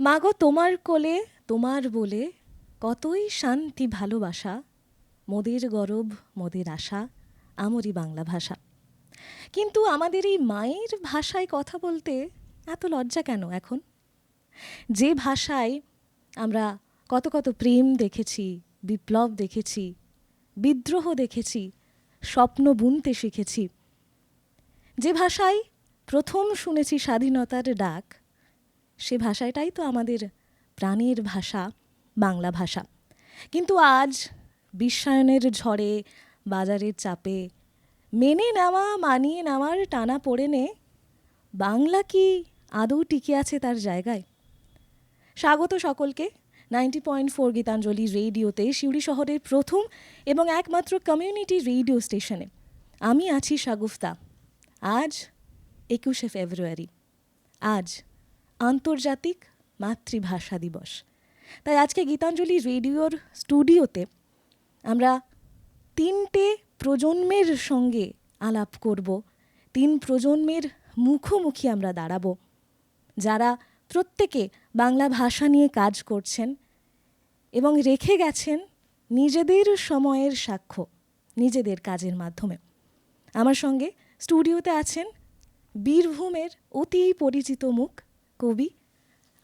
মাগো তোমার কোলে তোমার বলে কতই শান্তি ভালোবাসা, মোদের গরব মোদের আশা, আমরি বাংলা ভাষা। কিন্তু আমাদের এই মায়ের ভাষায় কথা বলতে এত লজ্জা কেন এখন? যে ভাষায় আমরা কত কত প্রেম দেখেছি, বিপ্লব দেখেছি, বিদ্রোহ দেখেছি, স্বপ্ন বুনতে শিখেছি, যে ভাষায় প্রথম শুনেছি স্বাধীনতার ডাক, সে ভাষাটাই তো আমাদের প্রাণের ভাষা, বাংলা ভাষা। কিন্তু আজ বিশ্বায়নের ঝড়ে, বাজারের চাপে মেনে নেওয়া মানিয়ে নেওয়ার টানা পড়েনে বাংলা কি আদৌ টিকে আছে তার জায়গায়? স্বাগত সকলকে 90.4 গীতাঞ্জলি রেডিওতে, সিউড়ি শহরের প্রথম এবং একমাত্র কমিউনিটি রেডিও স্টেশনে। আমি আছি শাগুফতা। আজ 21শে ফেব্রুয়ারি, আজ আন্তর্জাতিক মাতৃভাষা দিবস। তাই আজকে গীতাঞ্জলি রেডিওর স্টুডিওতে আমরা তিনটে প্রজন্মের সঙ্গে আলাপ করব, তিন প্রজন্মের মুখোমুখি আমরা দাঁড়াবো, যারা প্রত্যেকে বাংলা ভাষা নিয়ে কাজ করছেন এবং রেখে গেছেন নিজেদের সময়ের সাক্ষ্য নিজেদের কাজের মাধ্যমে। আমার সঙ্গে স্টুডিওতে আছেন বীরভূমের অতি পরিচিত মুখ, কবি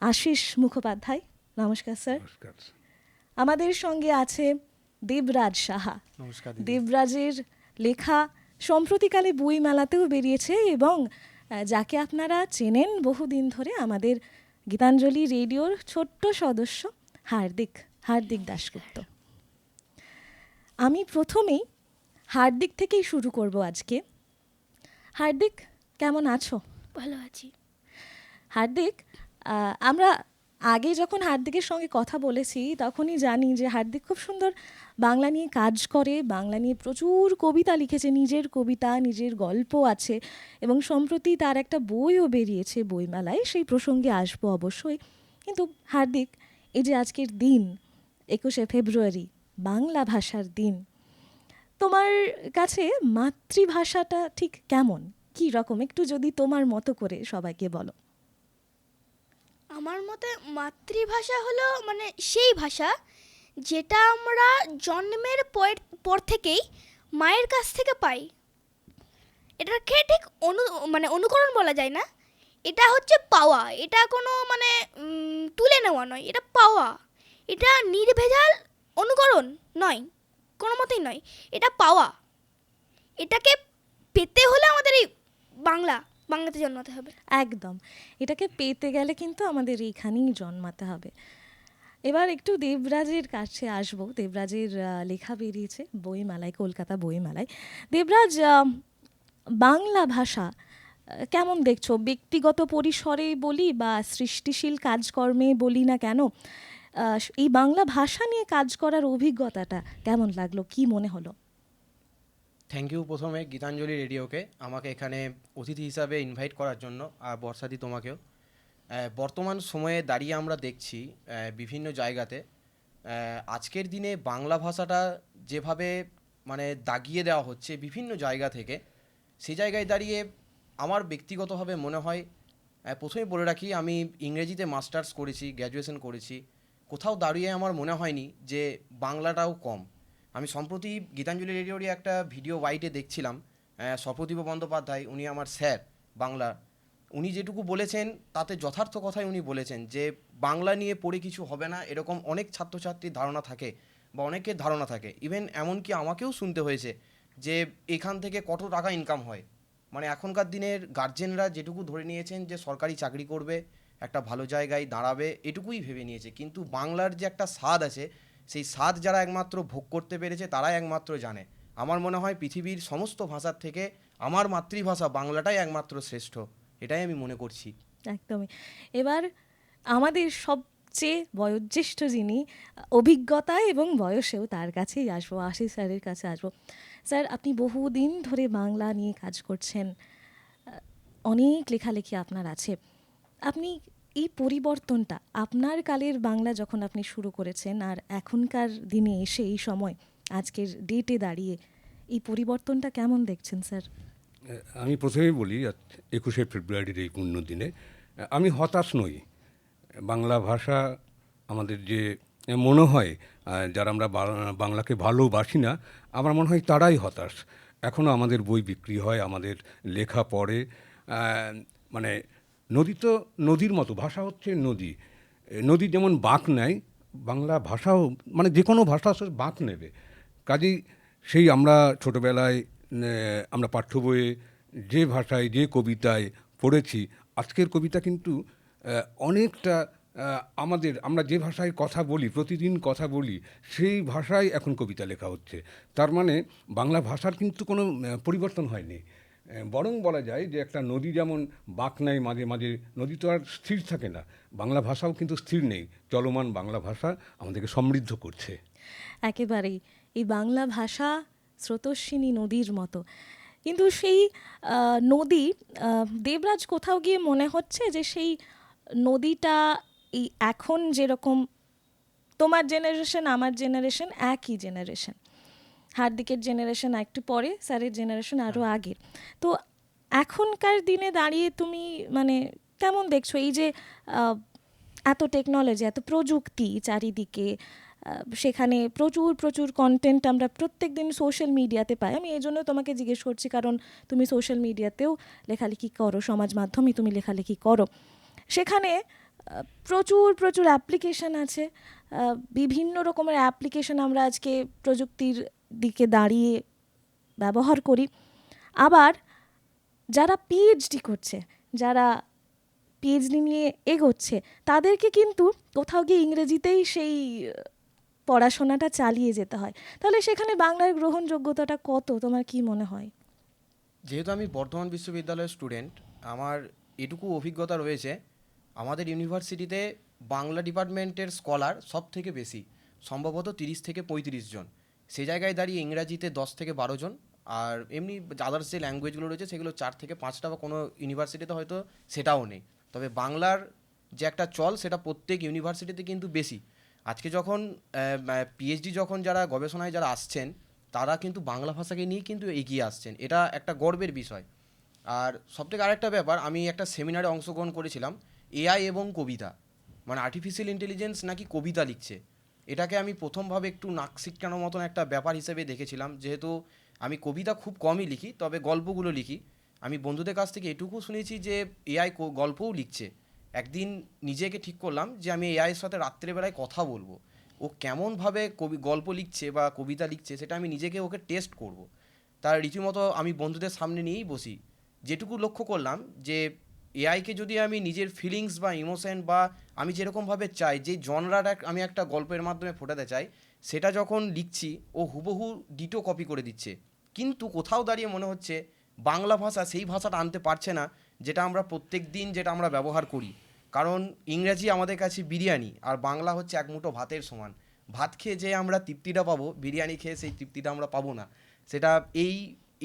আশিস মুখোপাধ্যায়। নমস্কার স্যার। নমস্কার। আমাদের সঙ্গে আছে দেবরাজ সাহা। নমস্কার। দেবরাজের লেখা সম্প্রতিকালে বই মেলাতেও বেরিয়েছে এবং যাকে আপনারা চেনেন বহুদিন ধরে, আমাদের গীতাঞ্জলি রেডিওর ছোট্ট সদস্য হার্দিক দাশগুপ্ত। আমি প্রথমেই হার্দিক থেকেই শুরু করব আজকে। হার্দিক, কেমন আছো? ভালো আছি। হার্দিক, আমরা আগে যখন হার্দিকের সঙ্গে কথা বলেছি তখনই জানি যে হার্দিক খুব সুন্দর বাংলা নিয়ে কাজ করে, বাংলা নিয়ে প্রচুর কবিতা লিখেছে, নিজের কবিতা, নিজের গল্প আছে এবং সম্প্রতি তার একটা বইও বেরিয়েছে বইমেলায়, সেই প্রসঙ্গে আসবো অবশ্যই। কিন্তু হার্দিক, এই যে আজকের দিন 21শে ফেব্রুয়ারি, বাংলা ভাষার দিন, তোমার কাছে মাতৃভাষাটা ঠিক কেমন, কী রকম, একটু যদি তোমার মতো করে সবাইকে বলো। আমার মতে মাতৃভাষা হলো মানে সেই ভাষা যেটা আমরা জন্মের পর থেকেই মায়ের কাছ থেকে পাই। এটাকে ঠিক অনুকরণ বলা যায় না, এটা হচ্ছে পাওয়া। এটা কোনো তুলে নেওয়া নয়, এটা পাওয়া। এটা নির্ভেজাল অনুকরণ নয়, কোনো মতেই নয়, এটা পাওয়া। এটাকে পেতে হলে আমাদের এই বাংলাতে জন্মাতে হবে। একদম, এটাকে পেতে গেলে কিন্তু আমাদের এইখানেই জন্মাতে হবে। এবার একটু দেবরাজের কাছে আসবো। দেবরাজের লেখা বেরিয়েছে বইমেলায়, কলকাতা বইমেলায়। দেবরাজ, বাংলা ভাষা কেমন দেখছো? ব্যক্তিগত পরিসরে বলি বা সৃষ্টিশীল কাজকর্মে বলি না কেন, এই বাংলা ভাষা নিয়ে কাজ করার অভিজ্ঞতাটা কেমন লাগলো, কি মনে হলো? থ্যাংক ইউ প্রথমে গীতাঞ্জলি রেডিওকে আমাকে এখানে অতিথি হিসাবে ইনভাইট করার জন্য, আর বর্ষাদি তোমাকেও। বর্তমান সময়ে দাঁড়িয়ে আমরা দেখছি বিভিন্ন জায়গাতে আজকের দিনে বাংলা ভাষাটা যেভাবে দাগিয়ে দেওয়া হচ্ছে বিভিন্ন জায়গা থেকে, সেই জায়গায় দাঁড়িয়ে আমার ব্যক্তিগতভাবে মনে হয়, প্রথমে বলে রাখি আমি ইংরেজিতে মাস্টার্স করেছি, গ্র্যাজুয়েশন করেছি। কোথাও দাঁড়িয়ে আমার মনে হয়নি যে বাংলাটাও কম। আমি সম্প্রতি গীতাঞ্জলি রেডিওরই একটা ভিডিও ওয়াইটে দেখছিলাম, সপ্রদীপ বন্দ্যোপাধ্যায়, উনি আমার স্যার বাংলা, উনি যেটুকু বলেছেন তাতে যথার্থ কথাই উনি বলেছেন যে বাংলা নিয়ে পড়ে কিছু হবে না, এরকম অনেক ছাত্রছাত্রীর ধারণা থাকে বা অনেকের ধারণা থাকে। ইভেন এমনকি আমাকেও শুনতে হয়েছে যে এখান থেকে কত টাকা ইনকাম হয়। এখনকার দিনের গার্জেনরা যেটুকু ধরে নিয়েছেন যে সরকারি চাকরি করবে, একটা ভালো জায়গায় দাঁড়াবে, এটুকুই ভেবে নিয়েছে। কিন্তু বাংলার যে একটা স্বাদ আছে, সেই স্বাদ যারা একমাত্র ভোগ করতে পেরেছে তারাই একমাত্র জানে। আমার মনে হয় পৃথিবীর সমস্ত ভাষার থেকে আমার মাতৃভাষা বাংলাটাই একমাত্র শ্রেষ্ঠ, এটাই আমি মনে করছি। একদমই। এবার আমাদের সবচেয়ে বয়োজ্যেষ্ঠ যিনি, অভিজ্ঞতায় এবং বয়সেও তার কাছেই আসবো, আশিস স্যারের কাছে আসবো। স্যার, আপনি বহুদিন ধরে বাংলা নিয়ে কাজ করছেন, অনেক লেখালেখি আপনার আছে। আপনি এই পরিবর্তনটা, আপনার কালের বাংলা যখন আপনি শুরু করেছেন আর এখনকার দিনে এসে এই সময় আজকের ডেটে দাঁড়িয়ে এই পরিবর্তনটা কেমন দেখছেন স্যার? আমি প্রথমেই বলি 21শে ফেব্রুয়ারির এই পুণ্য দিনে আমি হতাশ নই। বাংলা ভাষা আমাদের যে মনে হয় যারা আমরা বাংলাকে ভালোবাসি না, আমার মনে হয় তারাই হতাশ। এখনও আমাদের বই বিক্রি হয়, আমাদের লেখা পড়ে। মানে নদী তো নদীর মতো, ভাষা হচ্ছে নদী। নদী যেমন বাঁক নেয়, বাংলা ভাষাও মানে যে কোনো ভাষা সে বাঁক নেবে। কাজেই সেই আমরা ছোটোবেলায় আমরা পাঠ্য বইয়ে যে ভাষায় যে কবিতায় পড়েছি, আজকের কবিতা কিন্তু অনেকটা আমরা যে ভাষায় কথা বলি, প্রতিদিন কথা বলি, সেই ভাষায় এখন কবিতা লেখা হচ্ছে। তার মানে বাংলা ভাষার কিন্তু কোনো পরিবর্তন হয়নি। বরং বলা যায় যে একটা নদী যেমন বাঁক নেয় মাঝে মাঝে, নদী তো আর স্থির থাকে না, বাংলা ভাষাও কিন্তু স্থির নেই। চলমান বাংলা ভাষা আমাদেরকে সমৃদ্ধ করছে। একেবারেই এই বাংলা ভাষা স্রোতস্বিনী নদীর মতো। কিন্তু সেই নদী, দেবরাজ, কোথাও গিয়ে মনে হচ্ছে যে সেই নদীটা এই এখন যেরকম তোমার জেনারেশন আমার জেনারেশন একই জেনারেশন, হার্দিকের জেনারেশন একটু পরে, স্যারের জেনারেশন আরও আগের, তো এখনকার দিনে দাঁড়িয়ে তুমি মানে কেমন দেখছো এই যে এত টেকনোলজি, এত প্রযুক্তি চারিদিকে, সেখানে প্রচুর প্রচুর কন্টেন্ট আমরা প্রত্যেক দিন সোশ্যাল মিডিয়াতে পাই। আমি এই জন্য তোমাকে জিজ্ঞেস করছি কারণ তুমি সোশ্যাল মিডিয়াতেও লেখালেখি করো, সমাজ মাধ্যমে তুমি লেখালেখি করো, সেখানে প্রচুর প্রচুর অ্যাপ্লিকেশন আছে, বিভিন্ন রকমের অ্যাপ্লিকেশন আমরা আজকে প্রযুক্তির দিকে দাঁড়িয়ে ব্যবহার করি। আবার যারা পিএইচডি করছে, যারা পিএইচডি নিয়ে এগোচ্ছে, তাদেরকে কিন্তু কোথাও গিয়ে ইংরেজিতেই সেই পড়াশোনাটা চালিয়ে যেতে হয়। তাহলে সেখানে বাংলার গ্রহণযোগ্যতাটা কত, তোমার কি মনে হয়? যেহেতু আমি বর্ধমান বিশ্ববিদ্যালয়ের স্টুডেন্ট, আমার এটুকু অভিজ্ঞতা রয়েছে, আমাদের ইউনিভার্সিটিতে বাংলা ডিপার্টমেন্টের স্কলার সব থেকে বেশি, সম্ভবত 30 থেকে 35 জন। সে জায়গায় দাঁড়িয়ে ইংরাজিতে 10 থেকে 12 জন, আর এমনি আদার্স যে ল্যাঙ্গুয়েজগুলো রয়েছে সেগুলো 4 থেকে 5টা, বা কোনো ইউনিভার্সিটিতে হয়তো সেটাও নেই। তবে বাংলার যে একটা চল সেটা প্রত্যেক ইউনিভার্সিটিতে কিন্তু বেশি। আজকে যখন পিএইচডি যখন যারা গবেষণায় যারা আসছেন, তারা কিন্তু বাংলা ভাষাকে নিয়ে কিন্তু এগিয়ে আসছেন, এটা একটা গর্বের বিষয়। আর সবথেকে আরেকটা ব্যাপার, আমি একটা সেমিনারে অংশগ্রহণ করেছিলাম, এআই এবং কবিতা, মানে আর্টিফিশিয়াল ইন্টেলিজেন্স নাকি কবিতা লিখছে। এটাকে আমি প্রথমভাবে একটু নাক সিটকানোর মতন একটা ব্যাপার হিসেবে দেখেছিলাম, যেহেতু আমি কবিতা খুব কমই লিখি, তবে গল্পগুলো লিখি। আমি বন্ধুদের কাছ থেকে এটুকু শুনেছি যে এআই গল্পও লিখছে। একদিন নিজেকে ঠিক করলাম যে আমি এআইয়ের সাথে রাত্রেবেলায় কথা বলবো, ও কেমনভাবে গল্প লিখছে বা কবিতা লিখছে সেটা আমি নিজেকে ওকে টেস্ট করব। তার রীতিমতো আমি বন্ধুদের সামনে নিয়েই বসি। যেটুকু লক্ষ্য করলাম যে এআইকে যদি আমি নিজের ফিলিংস বা ইমোশন বা আমি যেরকমভাবে চাই, যে জনরাটা আমি একটা গল্পের মাধ্যমে ফোটাতে চাই, সেটা যখন লিখছি ও হুবহু ডিটো কপি করে দিচ্ছে। কিন্তু কোথাও দাঁড়িয়ে মনে হচ্ছে বাংলা ভাষা সেই ভাষাটা আনতে পারছে না, যেটা আমরা প্রত্যেক দিন যেটা আমরা ব্যবহার করি। কারণ ইংরেজি আমাদের কাছে বিরিয়ানি, আর বাংলা হচ্ছে এক মুঠো ভাতের সমান। ভাত খেয়ে যে আমরা তৃপ্তিটা পাবো, বিরিয়ানি খেয়ে সেই তৃপ্তিটা আমরা পাবো না। সেটা এই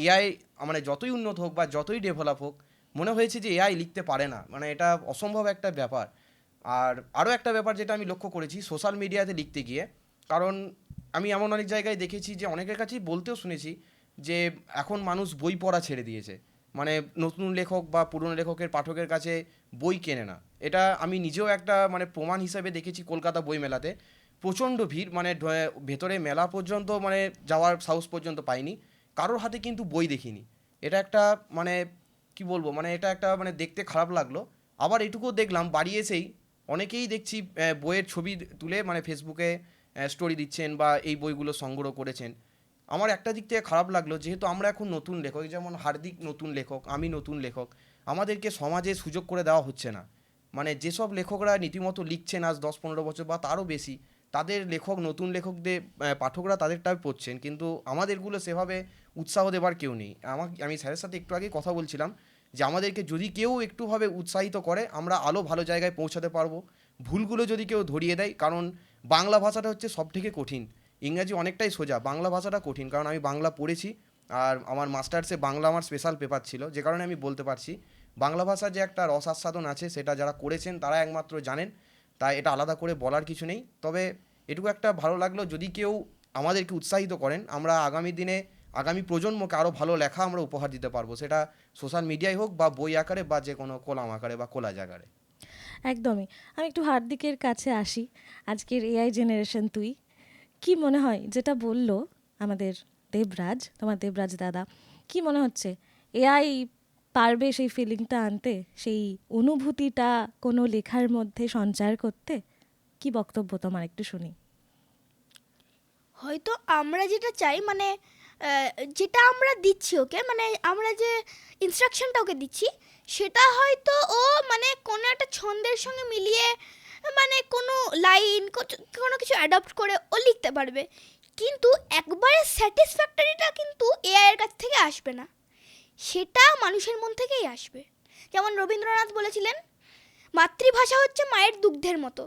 এআই মানে যতই উন্নত হোক বা যতই ডেভেলপ হোক, মনে হয়েছে যে এআই লিখতে পারে না, মানে এটা অসম্ভব একটা ব্যাপার। আর আরও একটা ব্যাপার যেটা আমি লক্ষ্য করেছি সোশ্যাল মিডিয়াতে লিখতে গিয়ে, কারণ আমি এমন অনেক জায়গায় দেখেছি যে অনেকের কাছেই বলতেও শুনেছি যে এখন মানুষ বই পড়া ছেড়ে দিয়েছে, মানে নতুন লেখক বা পুরনো লেখকের পাঠকের কাছে বই কেনে না। এটা আমি নিজেও একটা মানে প্রমাণ হিসাবে দেখেছি, কলকাতা বই মেলাতে প্রচণ্ড ভিড়, মানে ভেতরে মেলা পর্যন্ত মানে যাওয়ার সাহস পর্যন্ত পাইনি, কারোর হাতে কিন্তু বই দেখিনি। এটা একটা মানে কি বলবো, মানে এটা একটা মানে দেখতে খারাপ লাগলো। আবার এটুকুও দেখলাম বাড়ি এসেই অনেকেই দেখছি বইয়ের ছবি তুলে মানে ফেসবুকে স্টোরি দিচ্ছেন বা এই বইগুলো সংগ্রহ করেছেন। আমার একটা দিক থেকে খারাপ লাগলো, যেহেতু আমরা এখন নতুন লেখক, যেমন হার্দিক নতুন লেখক, আমি নতুন লেখক, আমাদেরকে সমাজে সুযোগ করে দেওয়া হচ্ছে না। মানে যেসব লেখকরা রীতিমতো লিখছেন আজ 10-15 বছর বা তারও বেশি, তাদের লেখক নতুন লেখকদের পাঠকরা তাদেরটাই পড়ছেন, কিন্তু আমাদেরগুলো সেভাবে উৎসাহ দেবার কেউ নেই। আমি স্যারের সাথে একটু আগে কথা বলছিলাম যে আমাদেরকে যদি কেউ একটুভাবে উৎসাহিত করে, আমরা আলো ভালো জায়গায় পৌঁছাতে পারবো। ভুলগুলো যদি কেউ ধরিয়ে দেয়, কারণ বাংলা ভাষাটা হচ্ছে সবথেকে কঠিন, ইংরাজি অনেকটাই সোজা, বাংলা ভাষাটা কঠিন। কারণ আমি বাংলা পড়েছি, আর আমার মাস্টার্সে বাংলা আমার স্পেশাল পেপার ছিল, যে কারণে আমি বলতে পারছি বাংলা ভাষার যে একটা রস আস্বাদন আছে সেটা যারা করেছেন তারা একমাত্র জানেন, তাই এটা আলাদা করে বলার কিছু নেই। তবে এটুকু একটা ভালো লাগলো, যদি কেউ আমাদেরকে উৎসাহিত করেন, আমরা আগামী দিনে আগামী প্রজন্মকে আরও ভালো লেখা আমরা উপহার দিতে পারবো, সেটা সোশ্যাল মিডিয়ায় হোক বা বই আকারে বা যে কোনো কলাম আকারে বা কোলাজ আকারে। একদমই। আমি একটু হার্দিকের কাছে আসি। আজকের এআই জেনারেশন তুই কি মনে হয় যেটা বলল আমাদের দেবরাজ, তোমার দেবরাজ দাদা, কি মনে হচ্ছে এআই পারবে সেই ফিলিংটা আনতে, সেই অনুভূতিটা কোনো লেখার মধ্যে সঞ্চার করতে? কি বক্তব্য তোমার, একটু শুনি। হয়তো আমরা যেটা চাই মানে যেটা আমরা দিচ্ছি ওকে, মানে আমরা যে ইনস্ট্রাকশনটা ওকে দিচ্ছি সেটা হয়তো ও মানে কোনো একটা ছন্দের সঙ্গে মিলিয়ে মানে কোনো লাইন কোনো কিছু অ্যাডপ্ট করে ও লিখতে পারবে, কিন্তু একবারে স্যাটিসফ্যাক্টরিটা কিন্তু এআই এর কাছ থেকে আসবে না, সেটা মানুষের মন থেকেই আসবে। যেমন রবীন্দ্রনাথ বলেছিলেন, মাতৃভাষা হচ্ছে মায়ের দুগ্ধের মতো,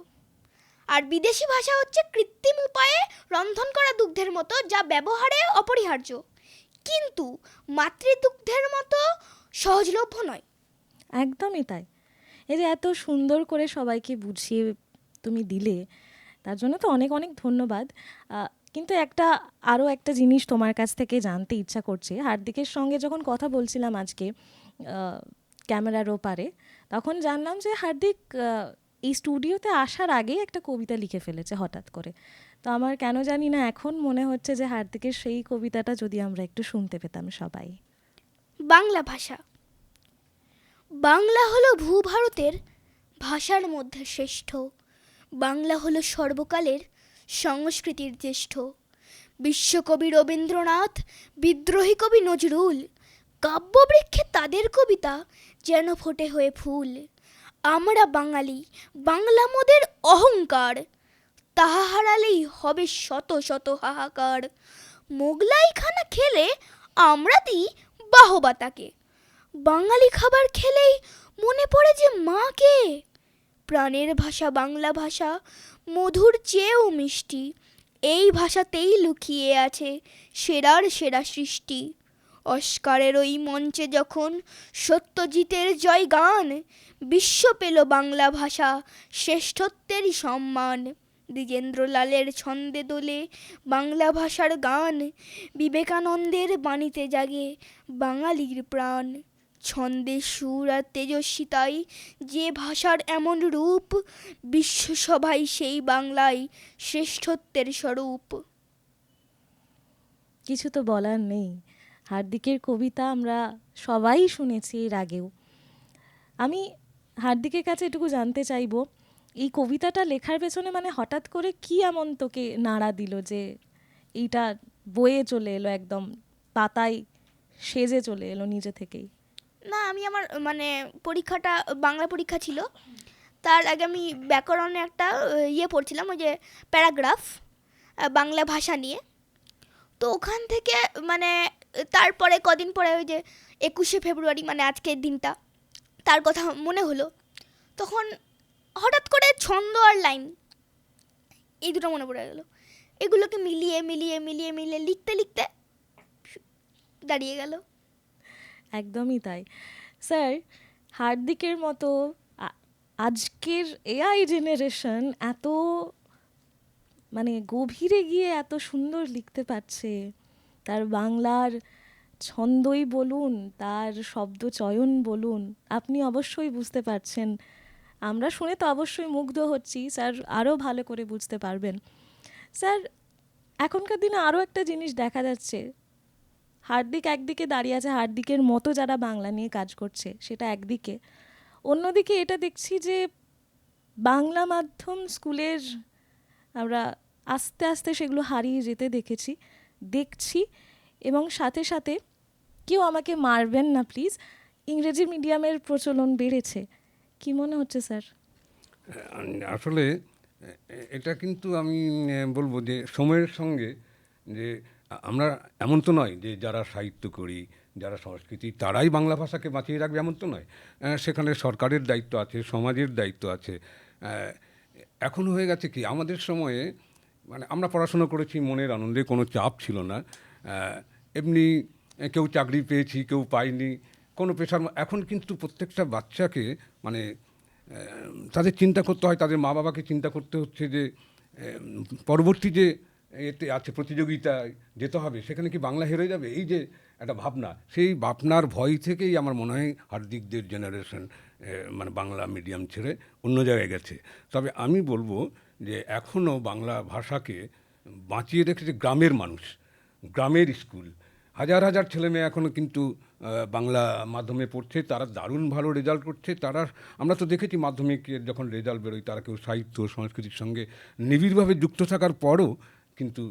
আর বিদেশি ভাষা হচ্ছে কৃত্রিম উপায়ে রন্ধন করা দুগ্ধের মতো, যা ব্যবহারে অপরিহার্য, কিন্তু মাতৃদুগ্ধের মতো সহজলভ্য নয়। একদমই তাই। এই যে এত সুন্দর করে সবাইকে বুঝিয়ে তুমি দিলে, তার জন্য তো অনেক অনেক ধন্যবাদ। কিন্তু আরও একটা জিনিস তোমার কাছ থেকে জানতে ইচ্ছা করছে। হার্দিকের সঙ্গে যখন কথা বলছিলাম আজকে ক্যামেরার ওপারে, তখন জানলাম যে হার্দিক এই স্টুডিওতে আসার আগেই একটা কবিতা লিখে ফেলেছে হঠাৎ করে। তো আমার কেন জানি না এখন মনে হচ্ছে যে হার্দিকের সেই কবিতাটা যদি আমরা একটু শুনতে পেতাম সবাই। বাংলা ভাষা। বাংলা হলো ভূভারতের ভাষার মধ্যে শ্রেষ্ঠ, বাংলা হলো সর্বকালের সংস্কৃতির জ্যেষ্ঠ। বিশ্বকবি রবীন্দ্রনাথ, বিদ্রোহী কবি নজরুল, কাব্যবৃক্ষে তাদের কবিতা যেন ফোটে হয়ে ফুল। আমরা বাঙালি, বাংলা মোদের অহংকার, তাহা হারালেই হবে শত শত হাহাকার। মোগলাই খানা খেলে আমরা দিই বাহবা তাকে, বাঙালি খাবার খেলেই মনে পড়ে যে মাকে। প্রাণের ভাষা বাংলা ভাষা, মধুর চেয়েও মিষ্টি, এই ভাষাতেই লুকিয়ে আছে সেরার সেরা সৃষ্টি। অস্কারের ওই মঞ্চে যখন সত্যজিতের জয় গান, বিশ্ব পেল বাংলা ভাষা শ্রেষ্ঠত্বেরই সম্মান। দ্বিজেন্দ্রলালের ছন্দে দোলে বাংলা ভাষার গান, বিবেকানন্দের বাণীতে জাগে বাঙালির প্রাণ। ছন্দে সুর আর তেজস্বিতাই যে ভাষার এমন রূপ, বিশ্বসভায় সেই বাংলায় শ্রেষ্ঠত্বের স্বরূপ। কিছু তো বলার নেই। হার্দিকের কবিতা আমরা সবাই শুনেছি এর আগেও। আমি হার্দিকের কাছে এটুকু জানতে চাইবো, এই কবিতাটা লেখার পেছনে মানে হঠাৎ করে কি এমন তোকে নাড়া দিল যে এইটা বয়ে চলে এলো, একদম পাতায় সেজে চলে এলো নিজে থেকেই? না, আমি আমার মানে পরীক্ষাটা বাংলা পরীক্ষা ছিল, তার আগে আমি ব্যাকরণে একটা ইয়ে পড়ছিলাম, ওই যে প্যারাগ্রাফ বাংলা ভাষা নিয়ে। তো ওখান থেকে মানে তারপরে কদিন পরে ওই যে 21শে ফেব্রুয়ারি মানে আজকের দিনটা, তার কথা মনে হলো, তখন হঠাৎ করে ছন্দ আর লাইন এই দুটো মনে পড়ে গেল। এগুলোকে মিলিয়ে মিলিয়ে মিলিয়ে মিলিয়ে লিখতে লিখতে দাঁড়িয়ে গেল। একদমই তাই। স্যার, হার্দিকের মতো আজকের এআই জেনারেশন এত মানে গভীরে গিয়ে এত সুন্দর লিখতে পারছে, তার বাংলার ছন্দই বলুন, তার শব্দ চয়ন বলুন, আপনি অবশ্যই বুঝতে পারছেন। আমরা শুনে তো অবশ্যই মুগ্ধ হচ্ছি, স্যার আরও ভালো করে বুঝতে পারবেন। স্যার, এখনকার দিনে আরও একটা জিনিস দেখা যাচ্ছে, হার্দিক একদিকে দাঁড়িয়ে আছে, হার্দিকের মতো যারা বাংলা নিয়ে কাজ করছে সেটা একদিকে, অন্যদিকে এটা দেখছি যে বাংলা মাধ্যম স্কুলের আমরা আস্তে আস্তে সেগুলো হারিয়ে যেতে দেখছি, এবং সাথে সাথে, কেউ আমাকে মারবেন না প্লিজ, ইংরেজি মিডিয়ামের প্রচলন বেড়েছে। কি মনে হচ্ছে স্যার? আসলে এটা কিন্তু আমি বলবো যে সময়ের সঙ্গে যে আমরা এমন তো নয় যে যারা সাহিত্য করি, যারা সংস্কৃতি, তারাই বাংলা ভাষাকে বাঁচিয়ে রাখবে, এমন তো নয়। সেখানে সরকারের দায়িত্ব আছে, সমাজের দায়িত্ব আছে। এখন হয়ে গেছে কি, আমাদের সময়ে মানে আমরা পড়াশোনা করেছি মনের আনন্দে, কোনো চাপ ছিল না। এমনি কেউ চাকরি পেয়েছি, কেউ পাইনি, কোনো পেশার। এখন কিন্তু প্রত্যেকটা বাচ্চাকে মানে তাদের চিন্তা করতে হয়, তাদের মা বাবাকে চিন্তা করতে হচ্ছে যে পরবর্তী যে এতে আছে, প্রতিযোগিতায় যেতে হবে, সেখানে কি বাংলা হেরে যাবে, এই যে একটা ভাবনা, সেই ভাবনার ভয় থেকেই আমার মনে হয় হার্দিকদের জেনারেশন মানে বাংলা মিডিয়াম ছেড়ে অন্য জায়গায় গেছে। তবে আমি বলবো যে এখনও বাংলা ভাষাকে বাঁচিয়ে রেখেছে গ্রামের মানুষ, গ্রামের স্কুল। হাজার হাজার ছেলে মেয়ে এখনও কিন্তু বাংলা মাধ্যমে পড়ছে, তারা দারুণ ভালো রেজাল্ট করছে। তারা, আমরা তো দেখেছি মাধ্যমিকের যখন রেজাল্ট বেরোয়, তারা কেউ সাহিত্য সংস্কৃতির সঙ্গে নিবিড়ভাবে যুক্ত থাকার পরও কিন্তু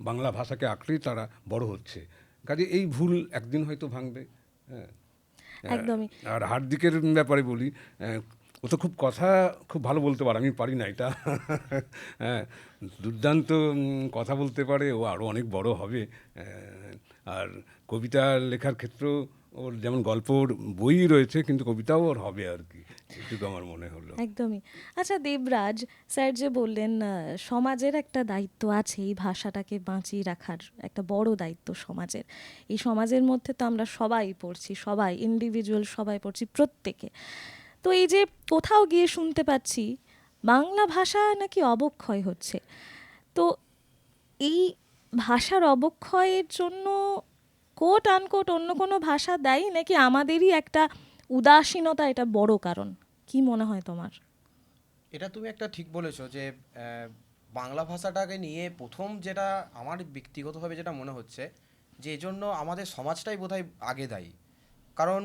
বাংলা ভাষাকে আঁকড়েই তারা বড় হচ্ছে। কাজে এই ভুল একদিন হয়তো ভাঙবে। হ্যাঁ। একদমই। আর হার্দিকের ব্যাপারে বলি, ও তো কথা খুব ভালো বলতে পারে, আমি পারি না এটা। হ্যাঁ, দুর্দান্ত কথা বলতে পারে, ও আরও অনেক বড় হবে। আর কবিতা লেখার ক্ষেত্রেও ওর যেমন গল্পর বই রয়েছে, কিন্তু কবিতাও ওর হবে আর কি, এটুকু আমার মনে হলো। একদমই। আচ্ছা দেবরাজ স্যার যে বললেন সমাজের একটা দায়িত্ব আছে এই ভাষাটাকে বাঁচিয়ে রাখার, একটা বড় দায়িত্ব সমাজের। এই সমাজের মধ্যে তো আমরা সবাই পড়ছি, সবাই ইন্ডিভিজুয়াল, সবাই পড়ছি, প্রত্যেকে। তো এই যে কোথাও গিয়ে শুনতে পাচ্ছি বাংলা ভাষা নাকি অবক্ষয় হচ্ছে, তো এই ভাষার অবক্ষয়ের জন্য কোট আনকোট অন্য কোনো ভাষা দায়ী, নাকি আমাদেরই একটা উদাসীনতা এটা বড় কারণ? কি মনে হয় তোমার? এটা তুমি একটা ঠিক বলেছো যে বাংলা ভাষাটাকে নিয়ে প্রথম যেটা আমার ব্যক্তিগতভাবে যেটা মনে হচ্ছে, যে এজন্য আমাদের সমাজটাই বোধহয় আগে দায়ী। কারণ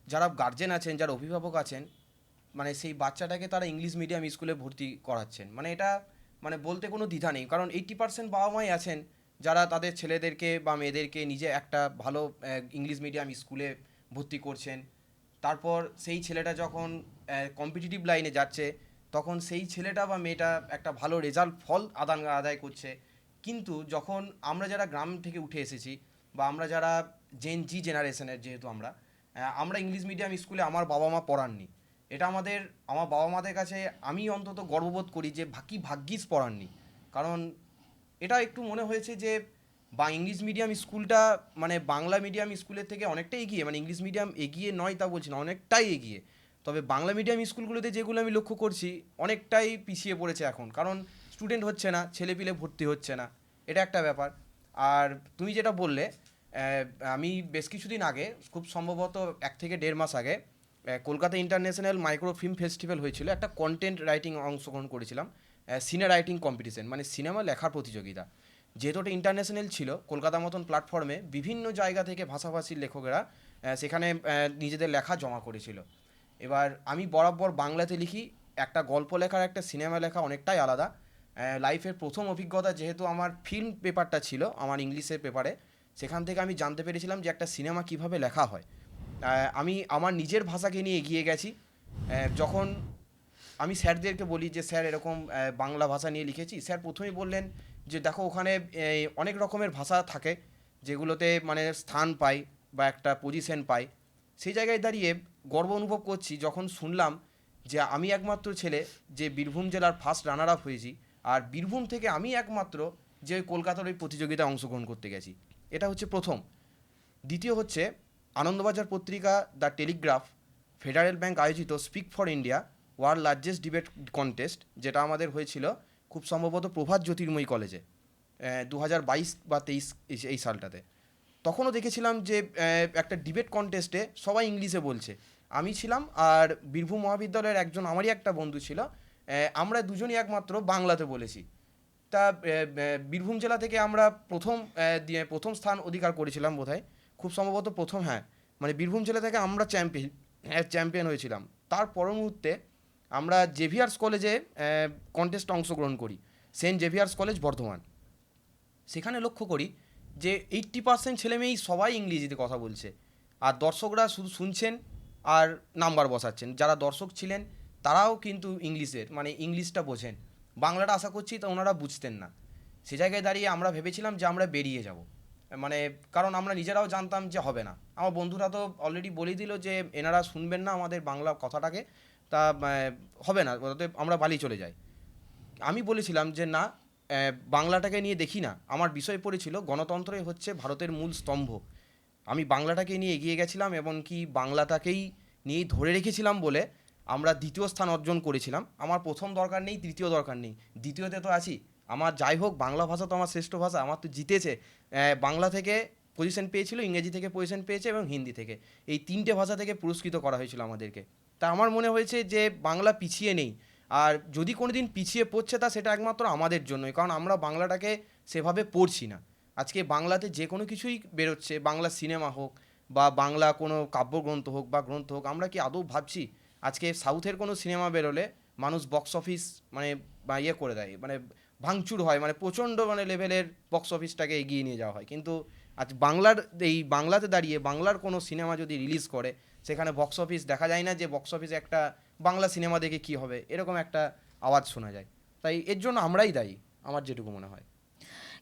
যারা গার্জেন আছেন, যারা অভিভাবক আছেন, মানে সেই বাচ্চাটাকে তারা ইংলিশ মিডিয়াম স্কুলে ভর্তি করাচ্ছেন, মানে এটা মানে বলতে কোনো দ্বিধা নেই। কারণ 80% বাবা মাই আছেন যারা তাদের ছেলেদেরকে বা মেয়েদেরকে নিজে একটা ভালো ইংলিশ মিডিয়াম স্কুলে ভর্তি করছেন। তারপর সেই ছেলেটা যখন কম্পিটিটিভ লাইনে যাচ্ছে, তখন সেই ছেলেটা বা মেয়েটা একটা ভালো রেজাল্ট ফল আদায় করছে। কিন্তু যখন আমরা যারা গ্রাম থেকে উঠে এসেছি, বা আমরা যারা জেন জি জেনারেশনের, যেহেতু আমরা ইংলিশ মিডিয়াম স্কুলে আমার বাবা মা পড়াননি, এটা আমার বাবা মাদের কাছে আমি অন্তত গর্ববোধ করি যে কি ভাগ্যিস পড়াননি। কারণ এটা একটু মনে হয়েছে যে বা ইংলিশ মিডিয়াম স্কুলটা মানে বাংলা মিডিয়াম স্কুলের থেকে অনেকটাই এগিয়ে, মানে ইংলিশ মিডিয়াম এগিয়ে নয় তা বলছি না, অনেকটাই এগিয়ে। তবে বাংলা মিডিয়াম স্কুলগুলোতে যেগুলো আমি লক্ষ্য করছি অনেকটাই পিছিয়ে পড়েছে এখন, কারণ স্টুডেন্ট হচ্ছে না, ছেলেপিলে ভর্তি হচ্ছে না, এটা একটা ব্যাপার। আর তুমি যেটা বললে, আমি বেশ কিছুদিন আগে, খুব সম্ভবত 1 থেকে 1.5 মাস আগে, Kolkata international micro film festival হয়েছিল, একটা কন্টেন্ট রাইটিং অংশগ্রহণ করেছিলাম, সিনে রাইটিং কম্পিটিশন, মানে সিনেমা লেখার প্রতিযোগিতা। যেহেতু ওটা ইন্টারন্যাশনাল ছিল, কলকাতার মতন প্ল্যাটফর্মে বিভিন্ন জায়গা থেকে ভাষাভাষীর লেখকেরা সেখানে নিজেদের লেখা জমা করেছিল। এবার আমি বরাবর বাংলাতে লিখি, একটা গল্প লেখার একটা সিনেমা লেখা অনেকটাই আলাদা। লাইফের প্রথম অভিজ্ঞতা, যেহেতু আমার ফিল্ম পেপারটা ছিল আমার ইংলিশের পেপারে, সেখান থেকে আমি জানতে পেরেছিলাম যে একটা সিনেমা কিভাবে লেখা হয়। আমি আমার নিজের ভাষাকে নিয়ে এগিয়ে গেছি। যখন আমি স্যারদেরকে বলি যে স্যার এরকম বাংলা ভাষা নিয়ে লিখেছি, স্যার প্রথমেই বললেন যে দেখো ওখানে অনেক রকমের ভাষা থাকে যেগুলোতে মানে স্থান পায় বা একটা পজিশন পায়। সেই জায়গায় দাঁড়িয়ে গর্ব অনুভব করছি যখন শুনলাম যে আমি একমাত্র ছেলে যে বীরভূম জেলার ফার্স্ট রানার আপ হয়েছি, আর বীরভূম থেকে আমি একমাত্র যে ওই কলকাতার ওই প্রতিযোগিতায় অংশগ্রহণ করতে গেছি। এটা হচ্ছে প্রথম। দ্বিতীয় হচ্ছে আনন্দবাজার পত্রিকা, দ্য টেলিগ্রাফ, ফেডারেল ব্যাংক আয়োজিত speak for India world largest debate contest, যেটা আমাদের হয়েছিল খুব সম্ভবত প্রভাত জ্যোতির্ময়ী কলেজে 2022 বা 23 এই সালটাতে। তখনও দেখেছিলাম যে একটা ডিবেট কন্টেস্টে সবাই ইংলিশে বলছে, আমি ছিলাম আর বীরভূম মহাবিদ্যালয়ের একজন আমারই একটা বন্ধু ছিল, আমরা দুজনই একমাত্র বাংলাতে বলেছি। তা বীরভূম জেলা থেকে আমরা প্রথম স্থান অধিকার করেছিলাম বোধহয়, খুব সম্ভবত প্রথম, হ্যাঁ, মানে বীরভূম জেলা থেকে আমরা চ্যাম্পিয়ন হয়েছিলাম। তার পর মুহূর্তে আমরা জেভিয়ার্স কলেজে কন্টেস্ট অংশগ্রহণ করি, সেন্ট জেভিয়ার্স কলেজ বর্ধমান। সেখানে লক্ষ্য করি যে 80% ছেলেমেয়েই সবাই ইংরেজিতে কথা বলছে, আর দর্শকরা শুধু শুনছেন আর নাম্বার বসাচ্ছেন। যারা দর্শক ছিলেন তারাও কিন্তু মানে ইংলিশটা বোঝেন, বাংলাটা আশা করছি তা ওনারা বুঝতেন না। সে জায়গায় দাঁড়িয়ে আমরা ভেবেছিলাম যে আমরা বেরিয়ে যাব, মানে কারণ আমরা নিজেরাও জানতাম যে হবে না। আমার বন্ধুরা তো অলরেডি বলেই দিল যে এনারা শুনবেন না আমাদের বাংলা কথাটাকে, তা হবে না, আমরা বালি চলে যাই। আমি বলেছিলাম যে না, বাংলাটাকে নিয়ে দেখি না। আমার বিষয় পড়েছিল গণতন্ত্রই হচ্ছে ভারতের মূল স্তম্ভ। আমি বাংলাটাকে নিয়ে এগিয়ে গেছিলাম, এবং কি বাংলাটাকেই নিয়েই ধরে রেখেছিলাম বলে আমরা দ্বিতীয় স্থান অর্জন করেছিলাম। আমার প্রথম দরকার নেই, তৃতীয় দরকার নেই, দ্বিতীয়তে তো আছি, আমার যাই হোক বাংলা ভাষা তো আমার শ্রেষ্ঠ ভাষা, আমার তো জিতেছে। বাংলা থেকে পজিশন পেয়েছিল, ইংরেজি থেকে পজিশন পেয়েছে এবং হিন্দি থেকে, এই 3টে ভাষা থেকে পুরস্কৃত করা হয়েছিল আমাদেরকে। তা আমার মনে হয়েছে যে বাংলা পিছিয়ে নেই, আর যদি কোনো দিন পিছিয়ে পড়ছে তা সেটা একমাত্র আমাদের জন্যই, কারণ আমরা বাংলাটাকে সেভাবে পড়ছি না। আজকে বাংলাতে যে কোনো কিছুই বেরোচ্ছে, বাংলা সিনেমা হোক বা বাংলা কোনো কাব্যগ্রন্থ হোক বা গ্রন্থ হোক, আমরা কি আদৌ ভাবছি? আজকে সাউথের কোনো সিনেমা বেরোলে মানুষ বক্স অফিস মানে বা ইয়ে করে দেয়, মানে ভাঙচুর হয়, মানে প্রচণ্ড মানে লেভেলের বক্স অফিসটাকে এগিয়ে নিয়ে যাওয়া হয়। কিন্তু আজ বাংলার এই বাংলাতে দাঁড়িয়ে বাংলার কোনো সিনেমা যদি রিলিজ করে, সেখানে বক্স অফিস দেখা যায় না যে বক্স অফিসে একটা বাংলা সিনেমা দেখে কী হবে, এরকম একটা আওয়াজ শোনা যায়। তাই এর জন্য আমরাই দায়ী, আমার যেটুকু মনে হয়।